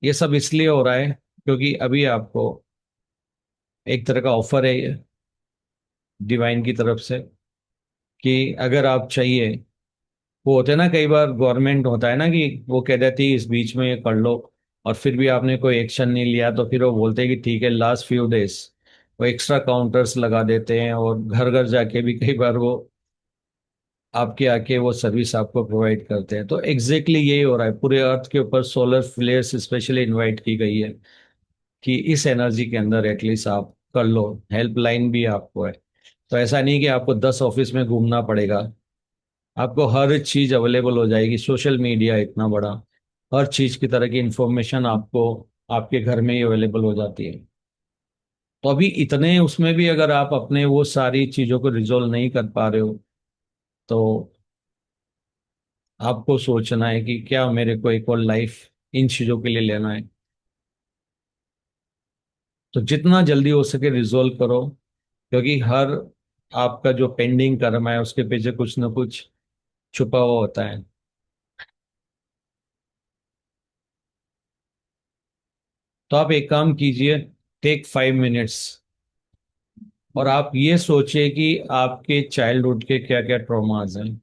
ये सब इसलिए हो रहा है क्योंकि अभी आपको एक तरह का ऑफर है डिवाइन की तरफ से कि अगर आप चाहिए, वो होते हैं ना कई बार गवर्नमेंट होता है ना कि वो कह देती है इस बीच में ये कर लो, और फिर भी आपने कोई एक्शन नहीं लिया तो फिर वो बोलते हैं कि ठीक है लास्ट फ्यू डेज, वो एक्स्ट्रा काउंटर्स लगा देते हैं, और घर घर जाके भी कई बार वो आपके आके वो सर्विस आपको प्रोवाइड करते हैं। तो एग्जैक्टली यही हो रहा है, पूरे अर्थ के ऊपर सोलर फ्लेयर्स स्पेशली इनवाइट की गई है कि इस एनर्जी के अंदर एटलीस्ट आप कर लो। हेल्पलाइन भी आपको है, तो ऐसा नहीं कि आपको 10 ऑफिस में घूमना पड़ेगा, आपको हर चीज अवेलेबल हो जाएगी। सोशल मीडिया इतना बड़ा, हर चीज की तरह की इंफॉर्मेशन आपको आपके घर में ही अवेलेबल हो जाती है। तो अभी इतने उसमें भी अगर आप अपने वो सारी चीजों को रिजोल्व नहीं कर पा रहे हो, तो आपको सोचना है कि क्या मेरे को एक और लाइफ इन चीजों के लिए लेना है। तो जितना जल्दी हो सके रिजोल्व करो, क्योंकि हर आपका जो पेंडिंग कर्म है उसके पीछे कुछ ना कुछ छुपा हुआ होता है। तो आप एक काम कीजिए, टेक 5 मिनट्स, और आप ये सोचिए कि आपके चाइल्डहुड के क्या क्या ट्रॉमास हैं,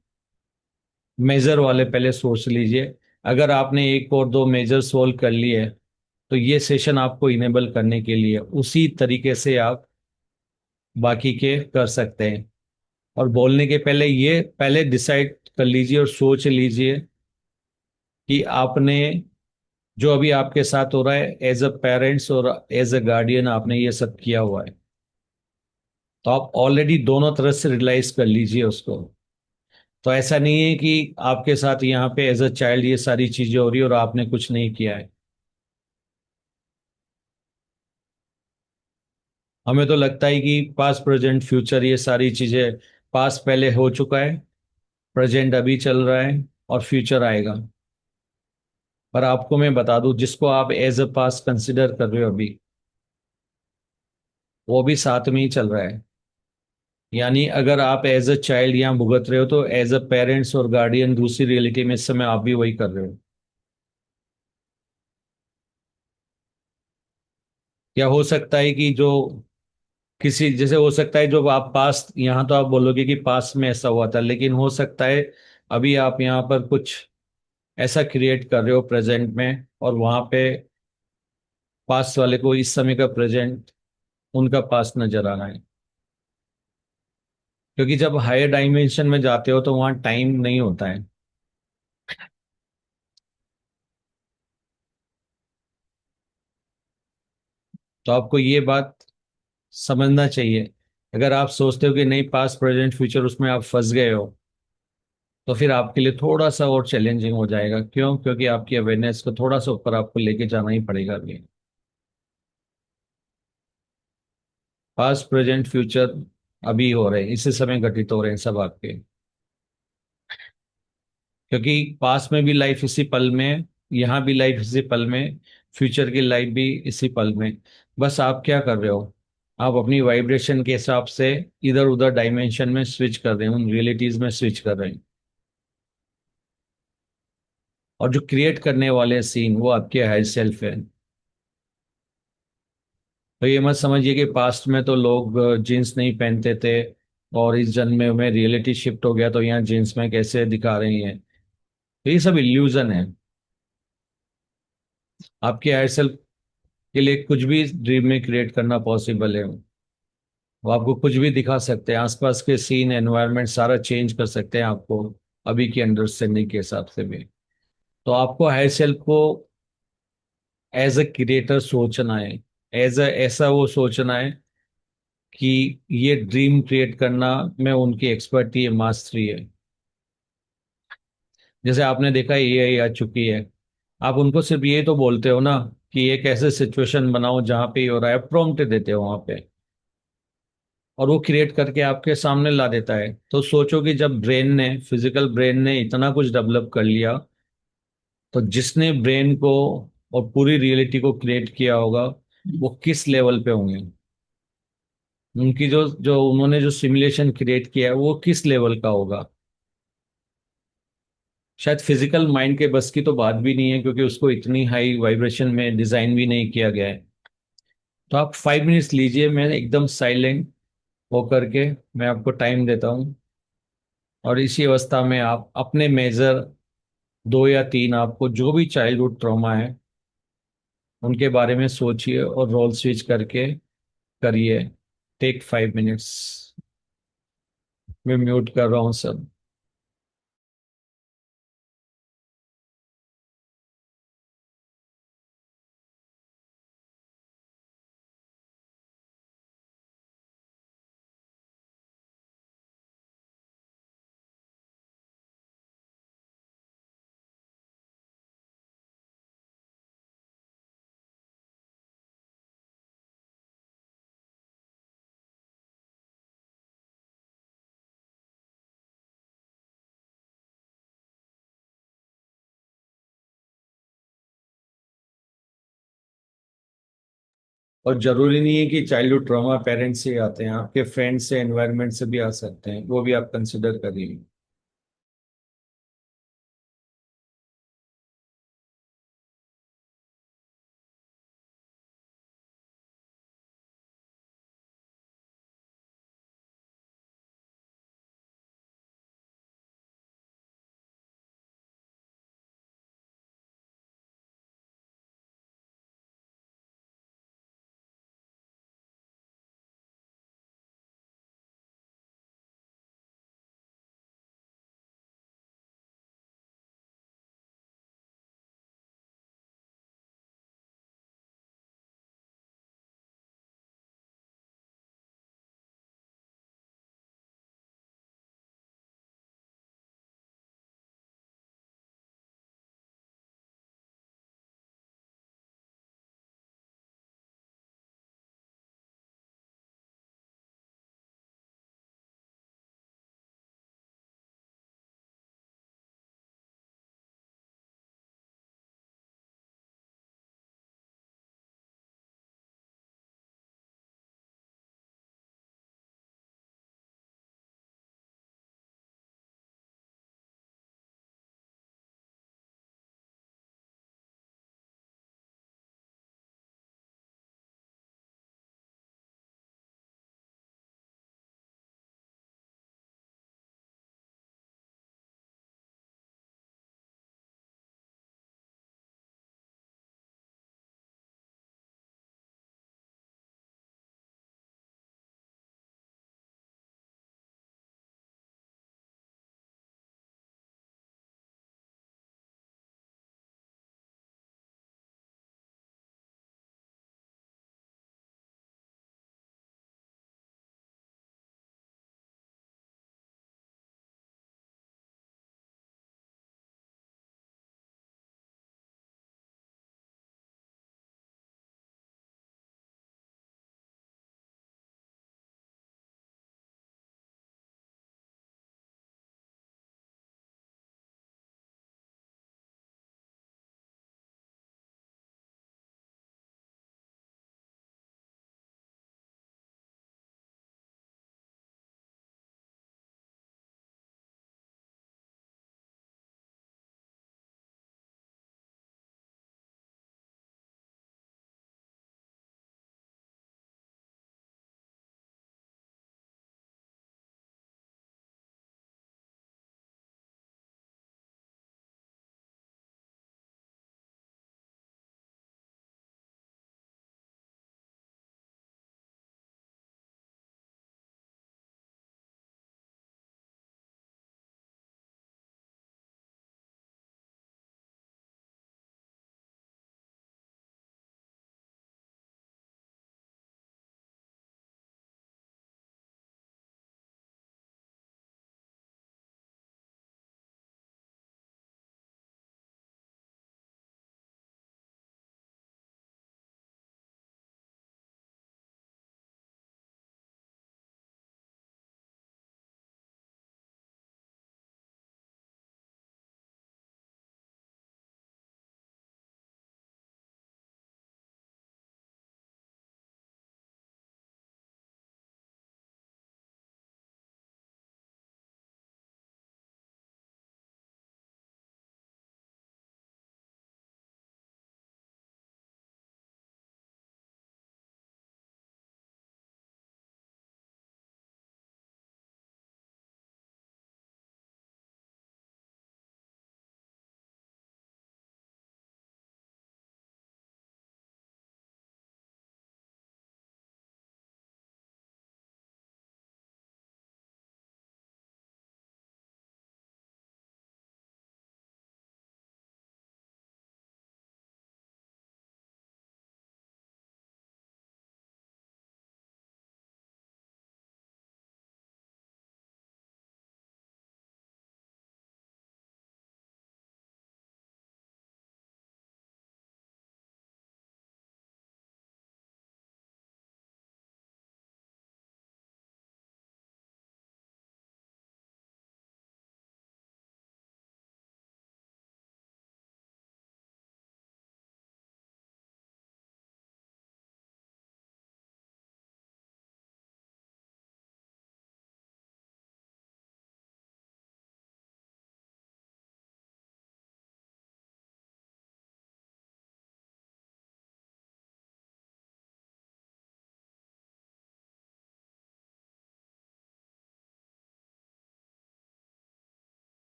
मेजर वाले पहले सोच लीजिए। अगर आपने एक और दो मेजर सोल्व कर लिए तो ये सेशन आपको इनेबल करने के लिए उसी तरीके से आप बाकी के कर सकते हैं। और बोलने के पहले ये पहले डिसाइड कर लीजिए और सोच लीजिए कि आपने जो अभी आपके साथ हो रहा है एज अ पेरेंट्स और एज अ गार्डियन आपने ये सब किया हुआ है, तो आप ऑलरेडी दोनों तरफ से रियलाइज कर लीजिए उसको। तो ऐसा नहीं है कि आपके साथ यहाँ पे एज अ चाइल्ड ये सारी चीजें हो रही है और आपने कुछ नहीं किया है। हमें तो लगता है कि पास्ट प्रेजेंट फ्यूचर ये सारी चीजें, पास्ट पहले हो चुका है, प्रेजेंट अभी चल रहा है, और फ्यूचर आएगा। पर आपको मैं बता दूं, जिसको आप एज अ पास्ट कंसिडर कर रहे हो अभी, वो भी साथ में ही चल रहा है। यानी अगर आप एज अ चाइल्ड यहाँ भुगत रहे हो, तो एज अ पेरेंट्स और गार्डियन दूसरी रियलिटी में इस समय आप भी वही कर रहे हो। या हो सकता है कि जो किसी जैसे, हो सकता है जो आप पास, यहाँ तो आप बोलोगे कि पास में ऐसा हुआ था, लेकिन हो सकता है अभी आप यहाँ पर कुछ ऐसा क्रिएट कर रहे हो प्रेजेंट में, और वहां पे पास वाले को इस समय का प्रेजेंट उनका पास नजर आ रहा है। क्योंकि जब हायर डायमेंशन में जाते हो तो वहां टाइम नहीं होता है। तो आपको ये बात समझना चाहिए। अगर आप सोचते हो कि नहीं, पास्ट प्रेजेंट फ्यूचर उसमें आप फंस गए हो, तो फिर आपके लिए थोड़ा सा और चैलेंजिंग हो जाएगा। क्यों? क्योंकि आपकी अवेयरनेस को थोड़ा सा ऊपर आपको लेके जाना ही पड़ेगा अभी। पास्ट प्रेजेंट फ्यूचर अभी हो रहे हैं, इसी समय घटित हो रहे हैं सब आपके। क्योंकि पास्ट में भी लाइफ इसी पल में है, यहाँ भी लाइफ इसी पल में है, फ्यूचर की लाइफ भी इसी पल में। बस आप क्या कर रहे हो, आप अपनी वाइब्रेशन के हिसाब से इधर उधर डायमेंशन में स्विच कर रहे हैं, उन रियलिटीज में स्विच कर रहे हैं। और जो क्रिएट करने वाले सीन वो आपके हायर सेल्फ है। तो ये मत समझिए कि पास्ट में तो लोग जीन्स नहीं पहनते थे, और इस जन्म में रियलिटी शिफ्ट हो गया तो यहाँ जीन्स में कैसे दिखा रही हैं। तो ये सब इल्यूजन है। आपके हायर सेल्फ के लिए कुछ भी ड्रीम में क्रिएट करना पॉसिबल है। वो आपको कुछ भी दिखा सकते हैं, आसपास के सीन एनवायरनमेंट सारा चेंज कर सकते हैं आपको, अभी की अंडरस्टैंडिंग के हिसाब से भी। तो आपको हायर सेल्फ को एज अ क्रिएटर सोचना है, एज अ ऐसा वो सोचना है कि ये ड्रीम क्रिएट करना में उनकी एक्सपर्टी है, मास्टरी है। जैसे आपने देखा एआई आ चुकी है, आप उनको सिर्फ ये तो बोलते हो ना कि एक ऐसे सिचुएशन बनाओ जहां पे ये हो रहा है, प्रॉम्प्ट देते हो वहां पे, और वो क्रिएट करके आपके सामने ला देता है। तो सोचो कि जब ब्रेन ने, फिजिकल ब्रेन ने इतना कुछ डेवलप कर लिया, तो जिसने ब्रेन को और पूरी रियलिटी को क्रिएट किया होगा, वो किस लेवल पे होंगे। उनकी जो जो उन्होंने जो सिमुलेशन क्रिएट किया है वो किस लेवल का होगा। शायद फिजिकल माइंड के बस की तो बात भी नहीं है, क्योंकि उसको इतनी हाई वाइब्रेशन में डिजाइन भी नहीं किया गया है। तो आप 5 मिनट्स लीजिए, मैं एकदम साइलेंट होकर के मैं आपको टाइम देता हूँ, और इसी अवस्था में आप अपने मेजर 2 या 3, आपको जो भी चाइल्डहुड ट्रॉमा है उनके बारे में सोचिए और रोल स्विच करके करिए। Take 5 minutes. मैं म्यूट कर रहा हूँ सब। और जरूरी नहीं है कि चाइल्डहुड ट्रॉमा पेरेंट्स से ही आते हैं, आपके फ्रेंड्स से, एनवायरनमेंट से भी आ सकते हैं, वो भी आप कंसिडर करिए।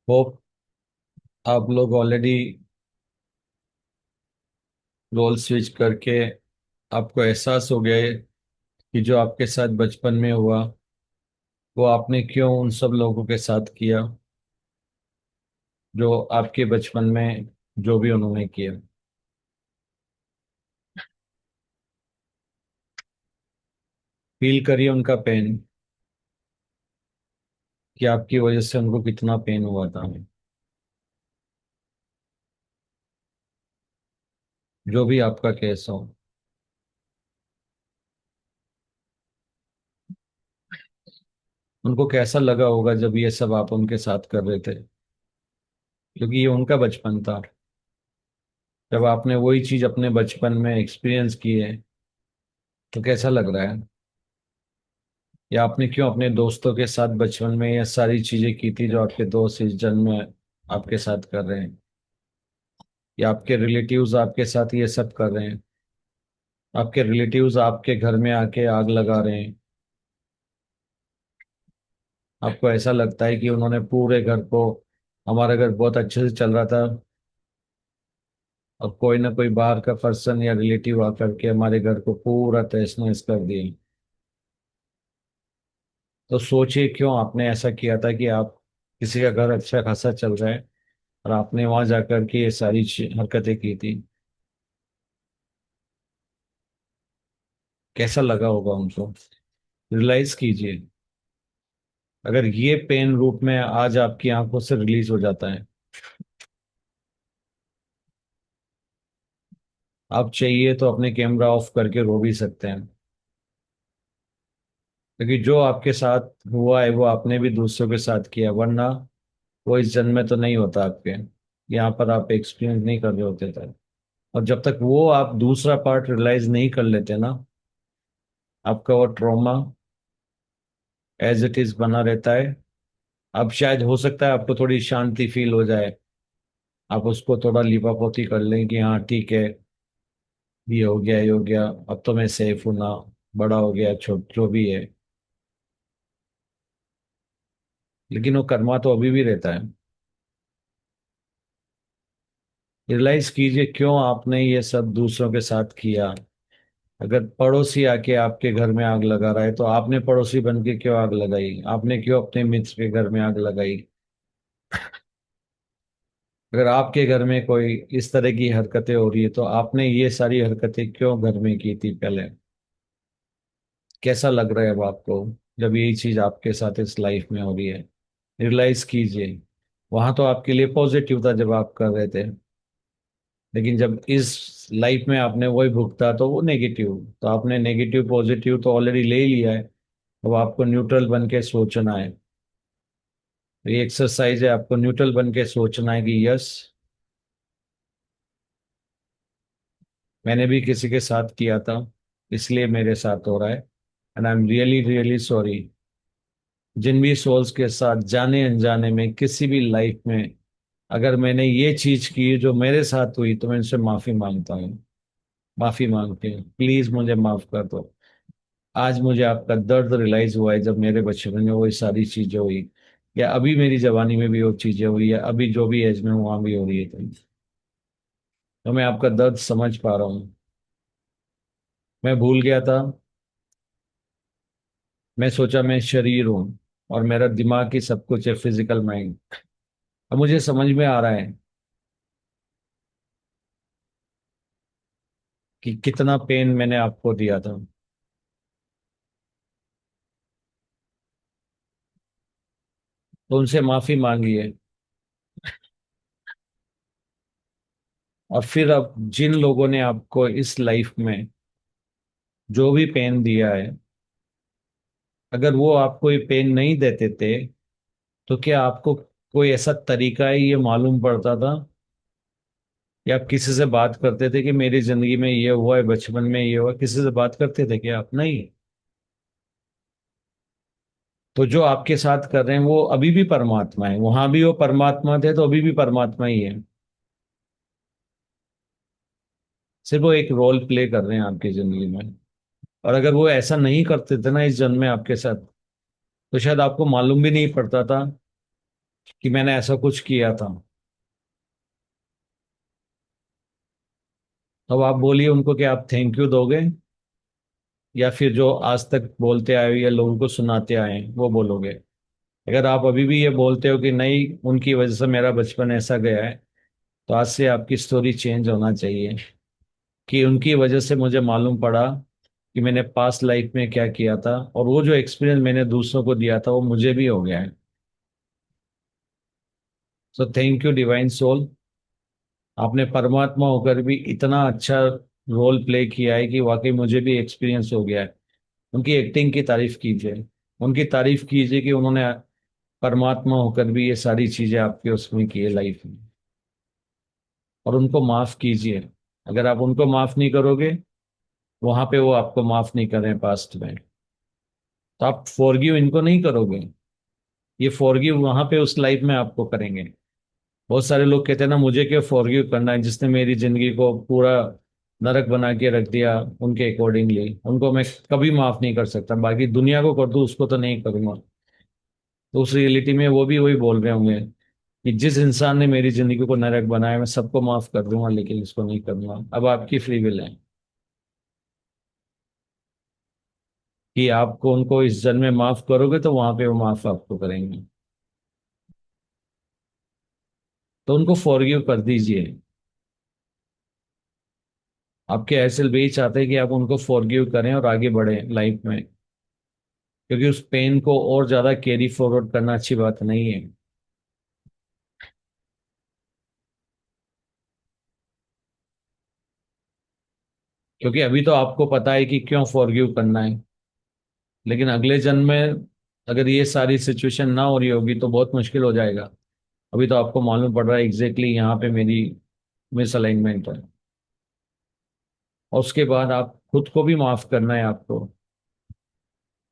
होप आप लोग ऑलरेडी रोल स्विच करके आपको एहसास हो गया है कि जो आपके साथ बचपन में हुआ वो आपने क्यों उन सब लोगों के साथ किया जो आपके बचपन में जो भी उन्होंने किया। फील करिए उनका पेन कि आपकी वजह से उनको कितना पेन हुआ था। जो भी आपका केस हो, उनको कैसा लगा होगा जब ये सब आप उनके साथ कर रहे थे, क्योंकि ये उनका बचपन था। जब आपने वही चीज अपने बचपन में एक्सपीरियंस की है तो कैसा लग रहा है? या आपने क्यों अपने दोस्तों के साथ बचपन में ये सारी चीजें की थी जो आपके दोस्त इस जन्म में आपके साथ कर रहे हैं? या आपके रिलेटिव्स आपके साथ ये सब कर रहे हैं? आपके रिलेटिव्स आपके घर में आके आग लगा रहे हैं। आपको ऐसा लगता है कि उन्होंने पूरे घर को, हमारा घर बहुत अच्छे से चल रहा था और कोई ना कोई बाहर का पर्सन या रिलेटिव आकर के हमारे घर को पूरा तहस नहस कर दिए। तो सोचिए क्यों आपने ऐसा किया था कि आप, किसी का घर अच्छा खासा चल रहा है और आपने वहां जाकर के ये सारी हरकतें की थी। कैसा लगा होगा उनको? रियलाइज कीजिए। अगर ये पेन रूप में आज आपकी आंखों से रिलीज हो जाता है, आप चाहिए तो अपने कैमरा ऑफ करके रो भी सकते हैं, क्योंकि जो आपके साथ हुआ है वो आपने भी दूसरों के साथ किया, वरना वो इस जन्म में तो नहीं होता आपके। यहाँ पर आप एक्सपीरियंस नहीं कर रहे होते थे। और जब तक वो आप दूसरा पार्ट रियलाइज नहीं कर लेते ना, आपका वो ट्रॉमा एज इट इज बना रहता है। अब शायद हो सकता है आपको थोड़ी शांति फील हो जाए, आप उसको थोड़ा लिपापोती कर लें कि हाँ ठीक है, ये हो गया ये हो गया, अब तो मैं सेफ हूं ना, बड़ा हो गया छोट जो भी है। लेकिन वो कर्मा तो अभी भी रहता है। रियलाइज कीजिए क्यों आपने ये सब दूसरों के साथ किया। अगर पड़ोसी आके आपके घर में आग लगा रहा है तो आपने पड़ोसी बन के क्यों आग लगाई? आपने क्यों अपने मित्र के घर में आग लगाई? अगर आपके घर में कोई इस तरह की हरकतें हो रही है तो आपने ये सारी हरकतें क्यों घर में की थी पहले? कैसा लग रहा है अब आपको जब यही चीज आपके साथ इस लाइफ में हो रही है? रियलाइज कीजिए। वहां तो आपके लिए पॉजिटिव था जब आप कर रहे थे, लेकिन जब इस लाइफ में आपने वही भुगता तो वो नेगेटिव। तो आपने नेगेटिव पॉजिटिव तो ऑलरेडी ले लिया है। अब आपको न्यूट्रल बन के सोचना है। ये एक्सरसाइज है, आपको न्यूट्रल बन के सोचना है कि यस, मैंने भी किसी के साथ किया था, इसलिए मेरे साथ हो रहा है। And I am really really sorry. जिन भी सोल्स के साथ जाने अनजाने में किसी भी लाइफ में अगर मैंने ये चीज की जो मेरे साथ हुई तो मैं इनसे माफी मांगता हूँ। माफी मांगती हूँ, प्लीज मुझे माफ कर दो। आज मुझे आपका दर्द रियलाइज हुआ है जब मेरे बचपन में वो सारी चीजें हुई, या अभी मेरी जवानी में भी वो चीजें हुई, या अभी जो भी एज में हूँ वहां भी हो रही है। तो मैं आपका दर्द समझ पा रहा हूँ। मैं भूल गया था। मैं सोचा मैं शरीर हूँ और मेरा दिमाग ही सब कुछ है, फिजिकल माइंड। अब मुझे समझ में आ रहा है कि कितना पेन मैंने आपको दिया था। तो उनसे माफी मांगिए। और फिर अब जिन लोगों ने आपको इस लाइफ में जो भी पेन दिया है, अगर वो आपको ये पेन नहीं देते थे तो क्या आपको कोई ऐसा तरीका है ये मालूम पड़ता था? या आप किसी से बात करते थे कि मेरी जिंदगी में ये हुआ है, बचपन में ये हुआ, किसी से बात करते थे क्या आप? नहीं। तो जो आपके साथ कर रहे हैं वो अभी भी परमात्मा है, वहां भी वो परमात्मा थे तो अभी भी परमात्मा ही है। सिर्फ वो एक रोल प्ले कर रहे हैं आपकी जिंदगी में। और अगर वो ऐसा नहीं करते थे ना इस जन्म में आपके साथ, तो शायद आपको मालूम भी नहीं पड़ता था कि मैंने ऐसा कुछ किया था। अब आप बोलिए उनको कि आप थैंक यू दोगे, या फिर जो आज तक बोलते आए हो या लोगों को सुनाते आए हैं वो बोलोगे। अगर आप अभी भी ये बोलते हो कि नहीं, उनकी वजह से मेरा बचपन ऐसा गया है, तो आज से आपकी स्टोरी चेंज होना चाहिए कि उनकी वजह से मुझे मालूम पड़ा कि मैंने पास्ट लाइफ में क्या किया था, और वो जो एक्सपीरियंस मैंने दूसरों को दिया था वो मुझे भी हो गया है। So thank you divine soul. आपने परमात्मा होकर भी इतना अच्छा रोल प्ले किया है कि वाकई मुझे भी एक्सपीरियंस हो गया है। उनकी एक्टिंग की तारीफ कीजिए, उनकी तारीफ कीजिए कि उन्होंने परमात्मा होकर भी ये सारी चीजें आपके उसमें की है लाइफ में। और उनको माफ कीजिए। अगर आप उनको माफ नहीं करोगे, वहां पे वो आपको माफ नहीं करें पास्ट में, तो आप फॉरगिव इनको नहीं करोगे। ये फॉरगिव वहां पे उस लाइफ में आपको करेंगे। बहुत सारे लोग कहते हैं ना, मुझे क्यों फॉरगिव करना है, जिसने मेरी जिंदगी को पूरा नरक बना के रख दिया, उनके अकॉर्डिंगली उनको मैं कभी माफ नहीं कर सकता। बाकी दुनिया को कर दूं, उसको तो नहीं करूंगा। तो उस रियलिटी में वो भी वही बोल रहे होंगे कि जिस इंसान ने मेरी जिंदगी को नरक बनाया, मैं सबको माफ कर दूंगा लेकिन इसको नहीं करूंगा। अब आपकी फ्री विल है कि आपको उनको इस जन्म में माफ करोगे तो वहां पे वो माफ आपको करेंगे। तो उनको फॉरगिव कर दीजिए। आपके एहसल भी चाहते हैं कि आप उनको फॉरगिव करें और आगे बढ़ें लाइफ में, क्योंकि उस पेन को और ज्यादा कैरी फॉरवर्ड करना अच्छी बात नहीं है। क्योंकि अभी तो आपको पता है कि क्यों फॉरगिव करना है, लेकिन अगले जन्म में अगर ये सारी सिचुएशन ना हो रही होगी तो बहुत मुश्किल हो जाएगा। अभी तो आपको मालूम पड़ रहा है एग्जैक्टली यहाँ पे मेरी मिस अलाइनमेंट है। और उसके बाद आप खुद को भी माफ करना है आपको,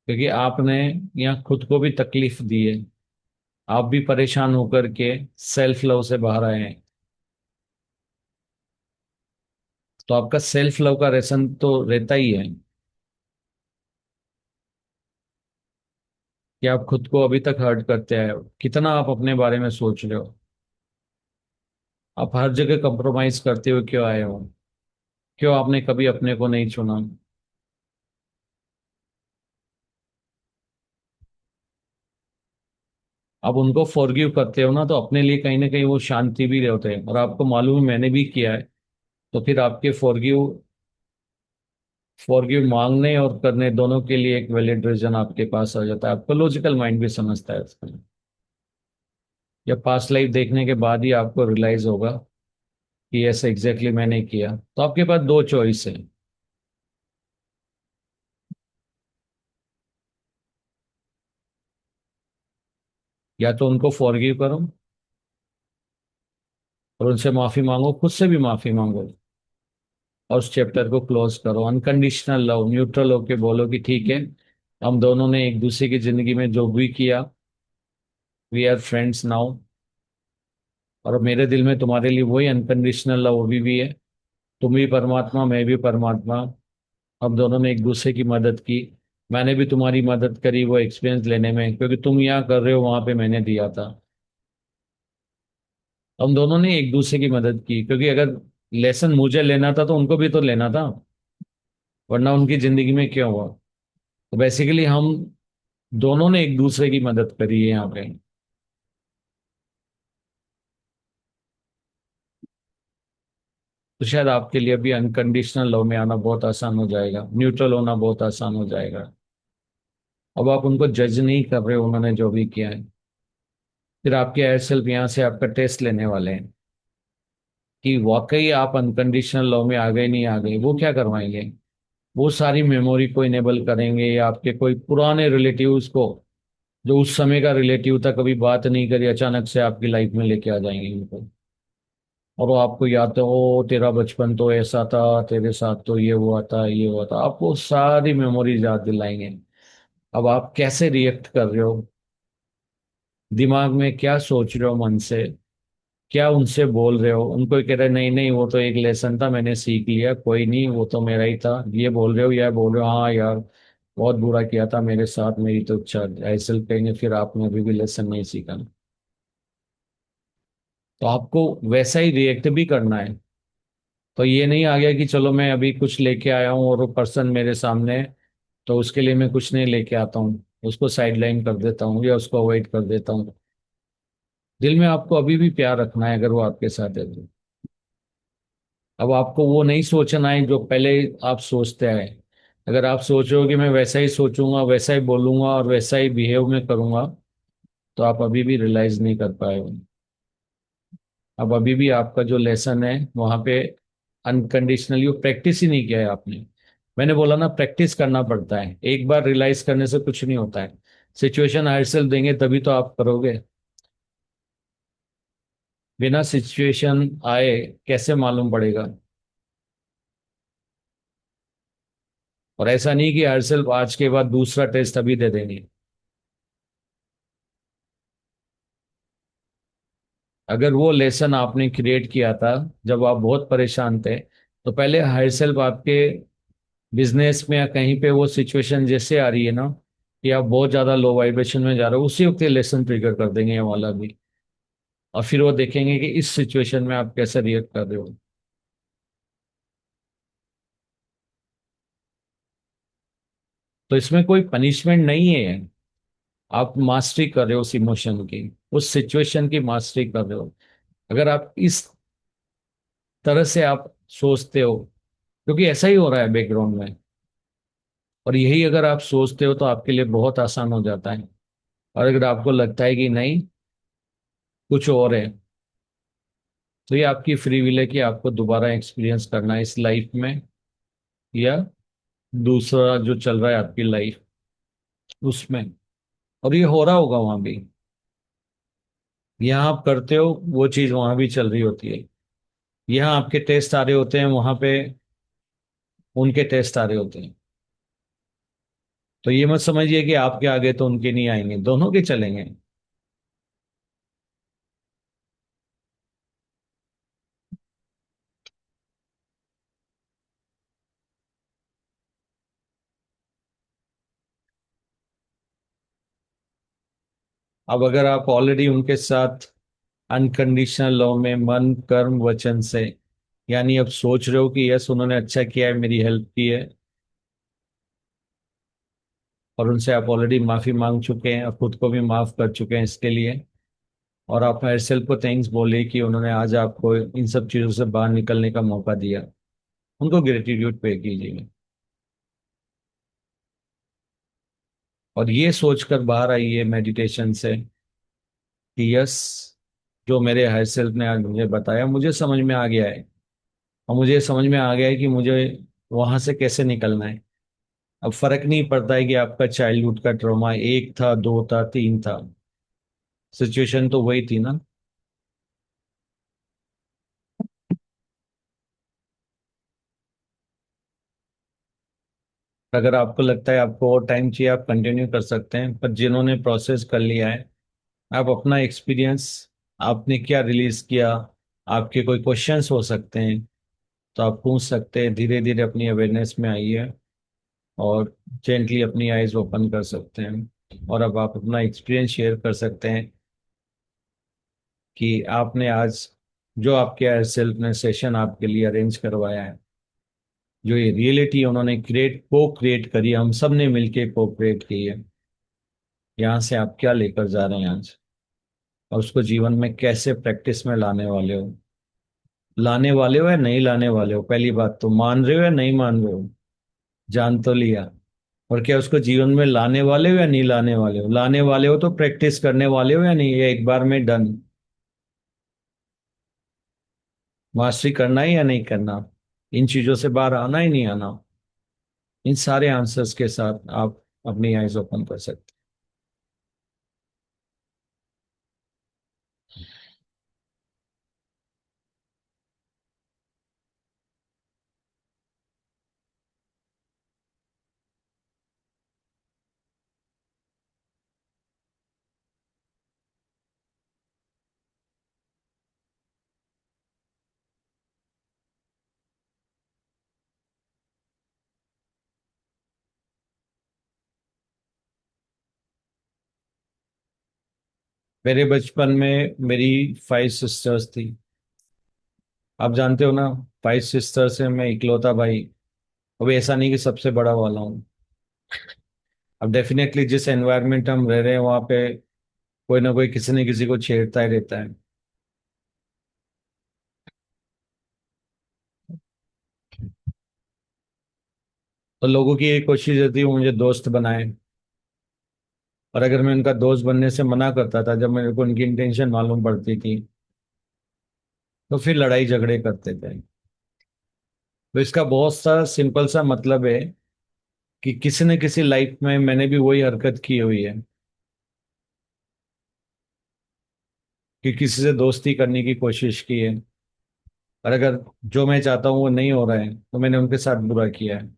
क्योंकि आपने यहाँ खुद को भी तकलीफ दी है। आप भी परेशान होकर के सेल्फ लव से बाहर आए हैं। तो आपका सेल्फ लव का रेसन तो रहता ही है कि आप खुद को अभी तक हर्ट करते आए हो। कितना आप अपने बारे में सोच रहे हो, आप हर जगह कंप्रोमाइज करते हुए क्यों आए हो, क्यों आपने कभी अपने को नहीं चुना। आप उनको फॉरगिव करते हो ना, तो अपने लिए कहीं ना कहीं वो शांति भी रहते हैं, और आपको मालूम है मैंने भी किया है। तो फिर आपके फॉरगिव फॉरगिव मांगने और करने दोनों के लिए एक वैलिड रीजन आपके पास आ जाता है। आपको लॉजिकल माइंड भी समझता है उसको। या पास्ट लाइफ देखने के बाद ही आपको रियलाइज होगा कि ऐसा एग्जैक्टली मैंने किया। तो आपके पास दो चॉइस है, या तो उनको फॉरगिव करो और उनसे माफी मांगो, खुद से भी माफी मांगो, और उस चैप्टर को क्लोज करो। अनकंडीशनल लव, न्यूट्रल होके बोलो कि ठीक है, हम दोनों ने एक दूसरे की जिंदगी में जो भी किया, वी आर फ्रेंड्स नाउ। और मेरे दिल में तुम्हारे लिए वही अनकंडीशनल लव अभी भी है। तुम भी परमात्मा, मैं भी परमात्मा। हम दोनों ने एक दूसरे की मदद की। मैंने भी तुम्हारी मदद करी वो एक्सपीरियंस लेने में, क्योंकि तुम यहाँ कर रहे हो वहां पे मैंने दिया था। हम दोनों ने एक दूसरे की मदद की, क्योंकि अगर लेसन मुझे लेना था तो उनको भी तो लेना था, वरना उनकी जिंदगी में क्यों हुआ। तो बेसिकली हम दोनों ने एक दूसरे की मदद करी है यहाँ पे। तो शायद आपके लिए भी अनकंडीशनल लव में आना बहुत आसान हो जाएगा, न्यूट्रल होना बहुत आसान हो जाएगा। अब आप उनको जज नहीं कर रहे हो, उन्होंने जो भी किया है। फिर आपके एयर सेल्फ यहाँ से आपका टेस्ट लेने वाले हैं कि वाकई आप अनकंडीशनल लव में आ गए नहीं आ गए। वो क्या करवाएंगे, वो सारी मेमोरी को इनेबल करेंगे, या आपके कोई पुराने रिलेटिव्स को, जो उस समय का रिलेटिव था, कभी बात नहीं करी, अचानक से आपकी लाइफ में लेके आ जाएंगे उनको। और वो आपको याद है, ओ तेरा बचपन तो ऐसा था, तेरे साथ तो ये हुआ था, ये हुआ था, आपको सारी मेमोरीज याद दिलाएंगे। अब आप कैसे रिएक्ट कर रहे हो, दिमाग में क्या सोच रहे हो, मन से क्या उनसे बोल रहे हो। उनको ही कह रहे नहीं नहीं, वो तो एक लेसन था, मैंने सीख लिया, कोई नहीं, वो तो मेरा ही था, ये बोल रहे हो, या बोल रहे हो हाँ यार बहुत बुरा किया था मेरे साथ, मेरी तो इच्छा। ऐसे कहेंगे फिर आपने अभी भी लेसन नहीं सीखा। तो आपको वैसा ही रिएक्ट भी करना है। तो ये नहीं आ गया कि चलो मैं अभी कुछ लेके आया हूँ और वो पर्सन मेरे सामने है, तो उसके लिए मैं कुछ नहीं लेके आता हूँ, उसको साइड लाइन कर देता हूँ या उसको अवॉइड कर देता हूँ। दिल में आपको अभी भी प्यार रखना है अगर वो आपके साथ है तो। अब आपको वो नहीं सोचना है जो पहले आप सोचते आए। अगर आप सोच रहे हो कि मैं वैसा ही सोचूंगा, वैसा ही बोलूंगा और वैसा ही बिहेव में करूंगा, तो आप अभी भी रियलाइज नहीं कर पाए हो। अब अभी भी आपका जो लेसन है वहां पे अनकंडीशनली वो प्रैक्टिस ही नहीं किया है आपने। मैंने बोला ना, प्रैक्टिस करना पड़ता है, एक बार रियलाइज करने से कुछ नहीं होता है। सिचुएशन हायर सेल्फ देंगे तभी तो आप करोगे। बिना सिचुएशन आए कैसे मालूम पड़ेगा? और ऐसा नहीं कि हायर सेल्फ आज के बाद दूसरा टेस्ट अभी दे देंगे। अगर वो लेसन आपने क्रिएट किया था जब आप बहुत परेशान थे, तो पहले हायर सेल्फ आपके बिजनेस में या कहीं पे वो सिचुएशन जैसे आ रही है ना कि आप बहुत ज्यादा लो वाइब्रेशन में जा रहे हो, उसी वक्त ये लेसन ट्रिगर कर देंगे ये वाला भी। और फिर वो देखेंगे कि इस सिचुएशन में आप कैसे रिएक्ट कर रहे हो। तो इसमें कोई पनिशमेंट नहीं है। आप मास्टरी कर रहे हो उस इमोशन की, उस सिचुएशन की मास्टरी कर रहे हो। अगर आप इस तरह से आप सोचते हो, क्योंकि ऐसा ही हो रहा है बैकग्राउंड में, और यही अगर आप सोचते हो तो आपके लिए बहुत आसान हो जाता है। और अगर आपको लगता है कि नहीं, कुछ और है, तो ये आपकी फ्री विल है कि आपको दोबारा एक्सपीरियंस करना है इस लाइफ में, या दूसरा जो चल रहा है आपकी लाइफ उसमें। और ये हो रहा होगा वहां भी। यहाँ आप करते हो वो चीज वहां भी चल रही होती है। यहाँ आपके टेस्ट आ रहे होते हैं, वहां पे उनके टेस्ट आ रहे होते हैं। तो ये मत समझिए कि आपके आगे तो उनके नहीं आएंगे, दोनों के चलेंगे। अब अगर आप ऑलरेडी उनके साथ अनकंडीशनल लव में मन कर्म वचन से, यानी अब सोच रहे हो कि यस उन्होंने अच्छा किया है, मेरी हेल्प की है, और उनसे आप ऑलरेडी माफी मांग चुके हैं और खुद को भी माफ कर चुके हैं इसके लिए, और आप हेयर सेल्फ को थैंक्स बोले कि उन्होंने आज आपको इन सब चीजों से बाहर निकलने का मौका दिया, उनको ग्रेटिट्यूड पे कीजिए। और ये सोचकर बाहर आइए मेडिटेशन से कि यस, जो मेरे हायर सेल्फ ने आज मुझे बताया मुझे समझ में आ गया है, और मुझे समझ में आ गया है कि मुझे वहां से कैसे निकलना है। अब फर्क नहीं पड़ता है कि आपका चाइल्डहुड का ट्रॉमा एक था, दो था, तीन था, सिचुएशन तो वही थी ना। अगर आपको लगता है आपको और टाइम चाहिए, आप कंटिन्यू कर सकते हैं, पर जिन्होंने प्रोसेस कर लिया है, आप अपना एक्सपीरियंस, आपने क्या रिलीज किया, आपके कोई क्वेश्चंस हो सकते हैं तो आप पूछ सकते हैं। धीरे धीरे अपनी अवेयरनेस में आइए और जेंटली अपनी आइज ओपन कर सकते हैं, और अब आप अपना एक्सपीरियंस शेयर कर सकते हैं कि आपने आज जो आपके सेल्फ ने सेशन आपके लिए अरेंज करवाया है, जो ये रियलिटी उन्होंने को क्रिएट करी, हम सब ने मिलके को क्रिएट की है, यहाँ से आप क्या लेकर जा रहे हैं आज, और उसको जीवन में कैसे प्रैक्टिस में लाने वाले हो। लाने वाले हो या नहीं लाने वाले हो, पहली बात तो मान रहे हो या नहीं मान रहे हो, जान तो लिया। और क्या उसको जीवन में लाने वाले हो या नहीं लाने वाले हो? लाने वाले हो तो प्रैक्टिस करने वाले हो या नहीं, ये एक बार में डन, मास्टरी करना है या नहीं करना, इन चीजों से बाहर आना ही नहीं आना। इन सारे आंसर्स के साथ आप अपनी आइज ओपन कर सकते मेरे बचपन में मेरी 5 सिस्टर्स थी। आप जानते हो ना, 5 सिस्टर्स से मैं इकलौता भाई। अभी ऐसा नहीं कि सबसे बड़ा वाला हूँ। अब डेफिनेटली जिस एनवायरनमेंट हम रह रहे हैं वहाँ पे कोई ना कोई किसी न किसी को छेड़ता ही रहता है। तो लोगों की एक कोशिश रहती है वो मुझे दोस्त बनाए। और अगर मैं उनका दोस्त बनने से मना करता था, जब मेरे को उनकी इंटेंशन मालूम पड़ती थी, तो फिर लड़ाई झगड़े करते थे। तो इसका बहुत सा सिंपल सा मतलब है कि किसी न किसी लाइफ में मैंने भी वही हरकत की हुई है कि किसी से दोस्ती करने की कोशिश की है। और अगर जो मैं चाहता हूँ वो नहीं हो रहा है तो मैंने उनके साथ बुरा किया है।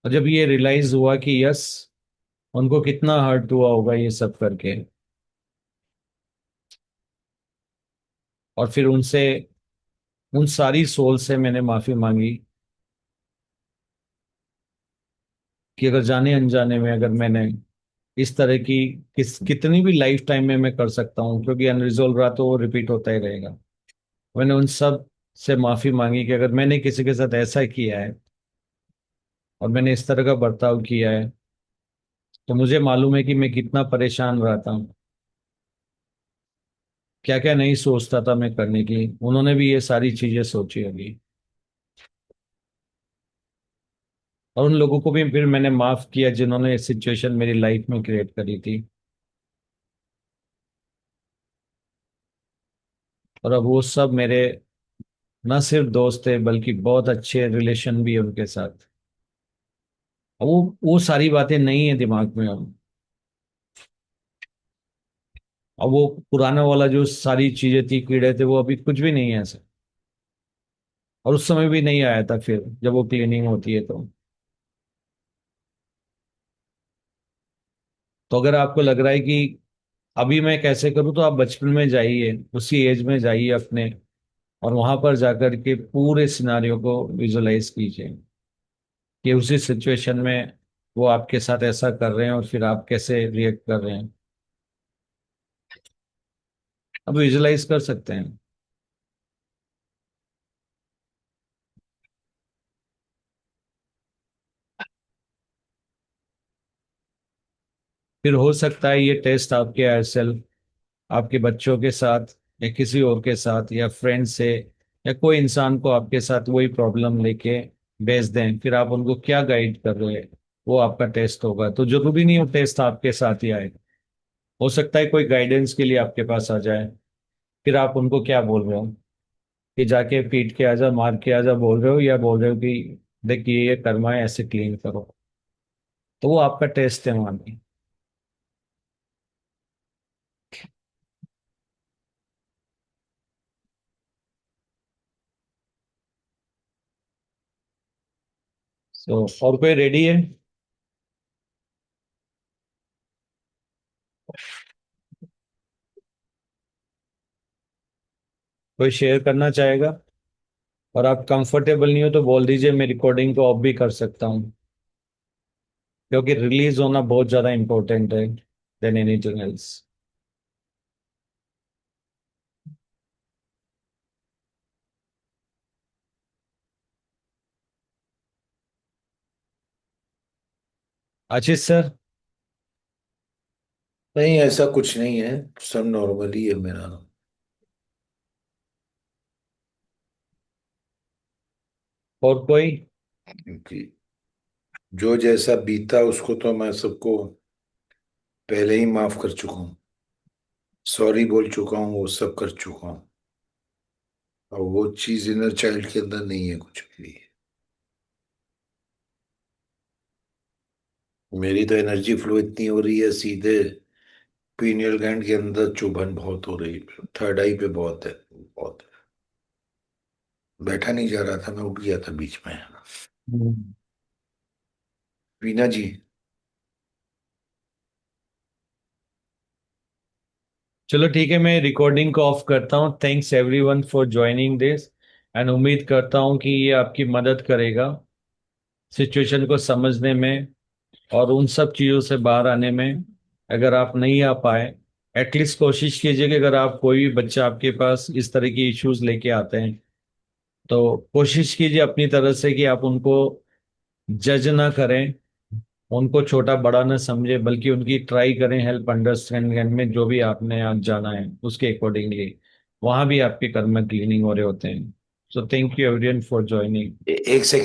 और जब ये रियलाइज हुआ कि यस, उनको कितना हर्ट हुआ होगा ये सब करके, और फिर उनसे, उन सारी सोल से मैंने माफी मांगी कि अगर जाने अनजाने में अगर मैंने इस तरह की कितनी भी लाइफ टाइम में मैं कर सकता हूँ, क्योंकि अनरिजोल्व रहा तो वो रिपीट होता ही रहेगा। मैंने उन सब से माफी मांगी कि अगर मैंने किसी के साथ ऐसा किया है और मैंने इस तरह का बर्ताव किया है, तो मुझे मालूम है कि मैं कितना परेशान रहता हूँ, क्या क्या नहीं सोचता था मैं करने की। उन्होंने भी ये सारी चीजें सोची होगी। और उन लोगों को भी फिर मैंने माफ किया जिन्होंने ये सिचुएशन मेरी लाइफ में क्रिएट करी थी। और अब वो सब मेरे न सिर्फ दोस्त है बल्कि बहुत अच्छे रिलेशन भी है उनके साथ। अब वो सारी बातें नहीं है दिमाग में अब। अब वो पुराना वाला जो सारी चीजें थी, कीड़े थे, वो अभी कुछ भी नहीं है ऐसा। और उस समय भी नहीं आया था फिर जब वो क्लीनिंग होती है तो अगर आपको लग रहा है कि अभी मैं कैसे करूँ, तो आप बचपन में जाइए, उसी एज में जाइए अपने, और वहां पर जाकर के पूरे सिनारियों को विजुलाइज कीजिए कि उसी सिचुएशन में वो आपके साथ ऐसा कर रहे हैं और फिर आप कैसे रिएक्ट कर रहे हैं। अब विजुलाइज कर सकते हैं। फिर हो सकता है ये टेस्ट आपके सेल्फ, आपके बच्चों के साथ या किसी और के साथ या फ्रेंड से, या कोई इंसान को आपके साथ वही प्रॉब्लम लेके भेज दें, फिर आप उनको क्या गाइड कर रहे हैं, वो आपका टेस्ट होगा। तो जरूरी नहीं हो टेस्ट आपके साथ ही आए, हो सकता है कोई गाइडेंस के लिए आपके पास आ जाए। फिर आप उनको क्या बोल रहे हो, कि जाके पीट के आजा, मार के आजा बोल रहे हो, या बोल रहे हो कि देखिए ये कर्मा है ऐसे क्लीन करो। तो वो आपका टेस्ट है वहां पे। तो और कोई रेडी है? कोई शेयर करना चाहेगा? और आप कंफर्टेबल नहीं हो तो बोल दीजिए, मैं रिकॉर्डिंग को ऑफ भी कर सकता हूँ, क्योंकि रिलीज होना बहुत ज्यादा इंपॉर्टेंट है देन एनीथिंग एल्स। आशीष सर। नहीं, ऐसा कुछ नहीं है। सब नॉर्मल ही है मेरा। और कोई? क्योंकि जो जैसा बीता उसको तो मैं सबको पहले ही माफ कर चुका हूँ। सॉरी बोल चुका हूँ, वो सब कर चुका हूँ। और वो चीज इनर चाइल्ड के अंदर नहीं है कुछ भी। मेरी तो एनर्जी फ्लो इतनी हो रही है सीधे पीनियल ग्लैंड के अंदर, चुभन बहुत हो रही है, थर्ड आई पे बहुत है, बहुत। बैठा नहीं जा रहा था, मैं उठ गया था बीच में। हम्म। वीना जी। चलो ठीक है, मैं रिकॉर्डिंग को ऑफ करता हूँ। Thanks everyone for joining this, and उम्मीद करता हूँ कि ये आपकी मदद करेगा सिचुएशन को समझने में और उन सब चीज़ों से बाहर आने में। अगर आप नहीं आ पाए, एटलीस्ट कोशिश कीजिए कि अगर आप कोई भी बच्चा आपके पास इस तरह की इश्यूज लेके आते हैं तो कोशिश कीजिए अपनी तरफ से कि आप उनको जज ना करें, उनको छोटा बड़ा ना समझे, बल्कि उनकी ट्राई करें हेल्प अंडरस्टैंडिंग में। जो भी आपने आज जाना है उसके अकॉर्डिंगली वहां भी आपके कर्म क्लीनिंग हो रहे होते हैं। सो thank you everyone for joining. एक सेकेंड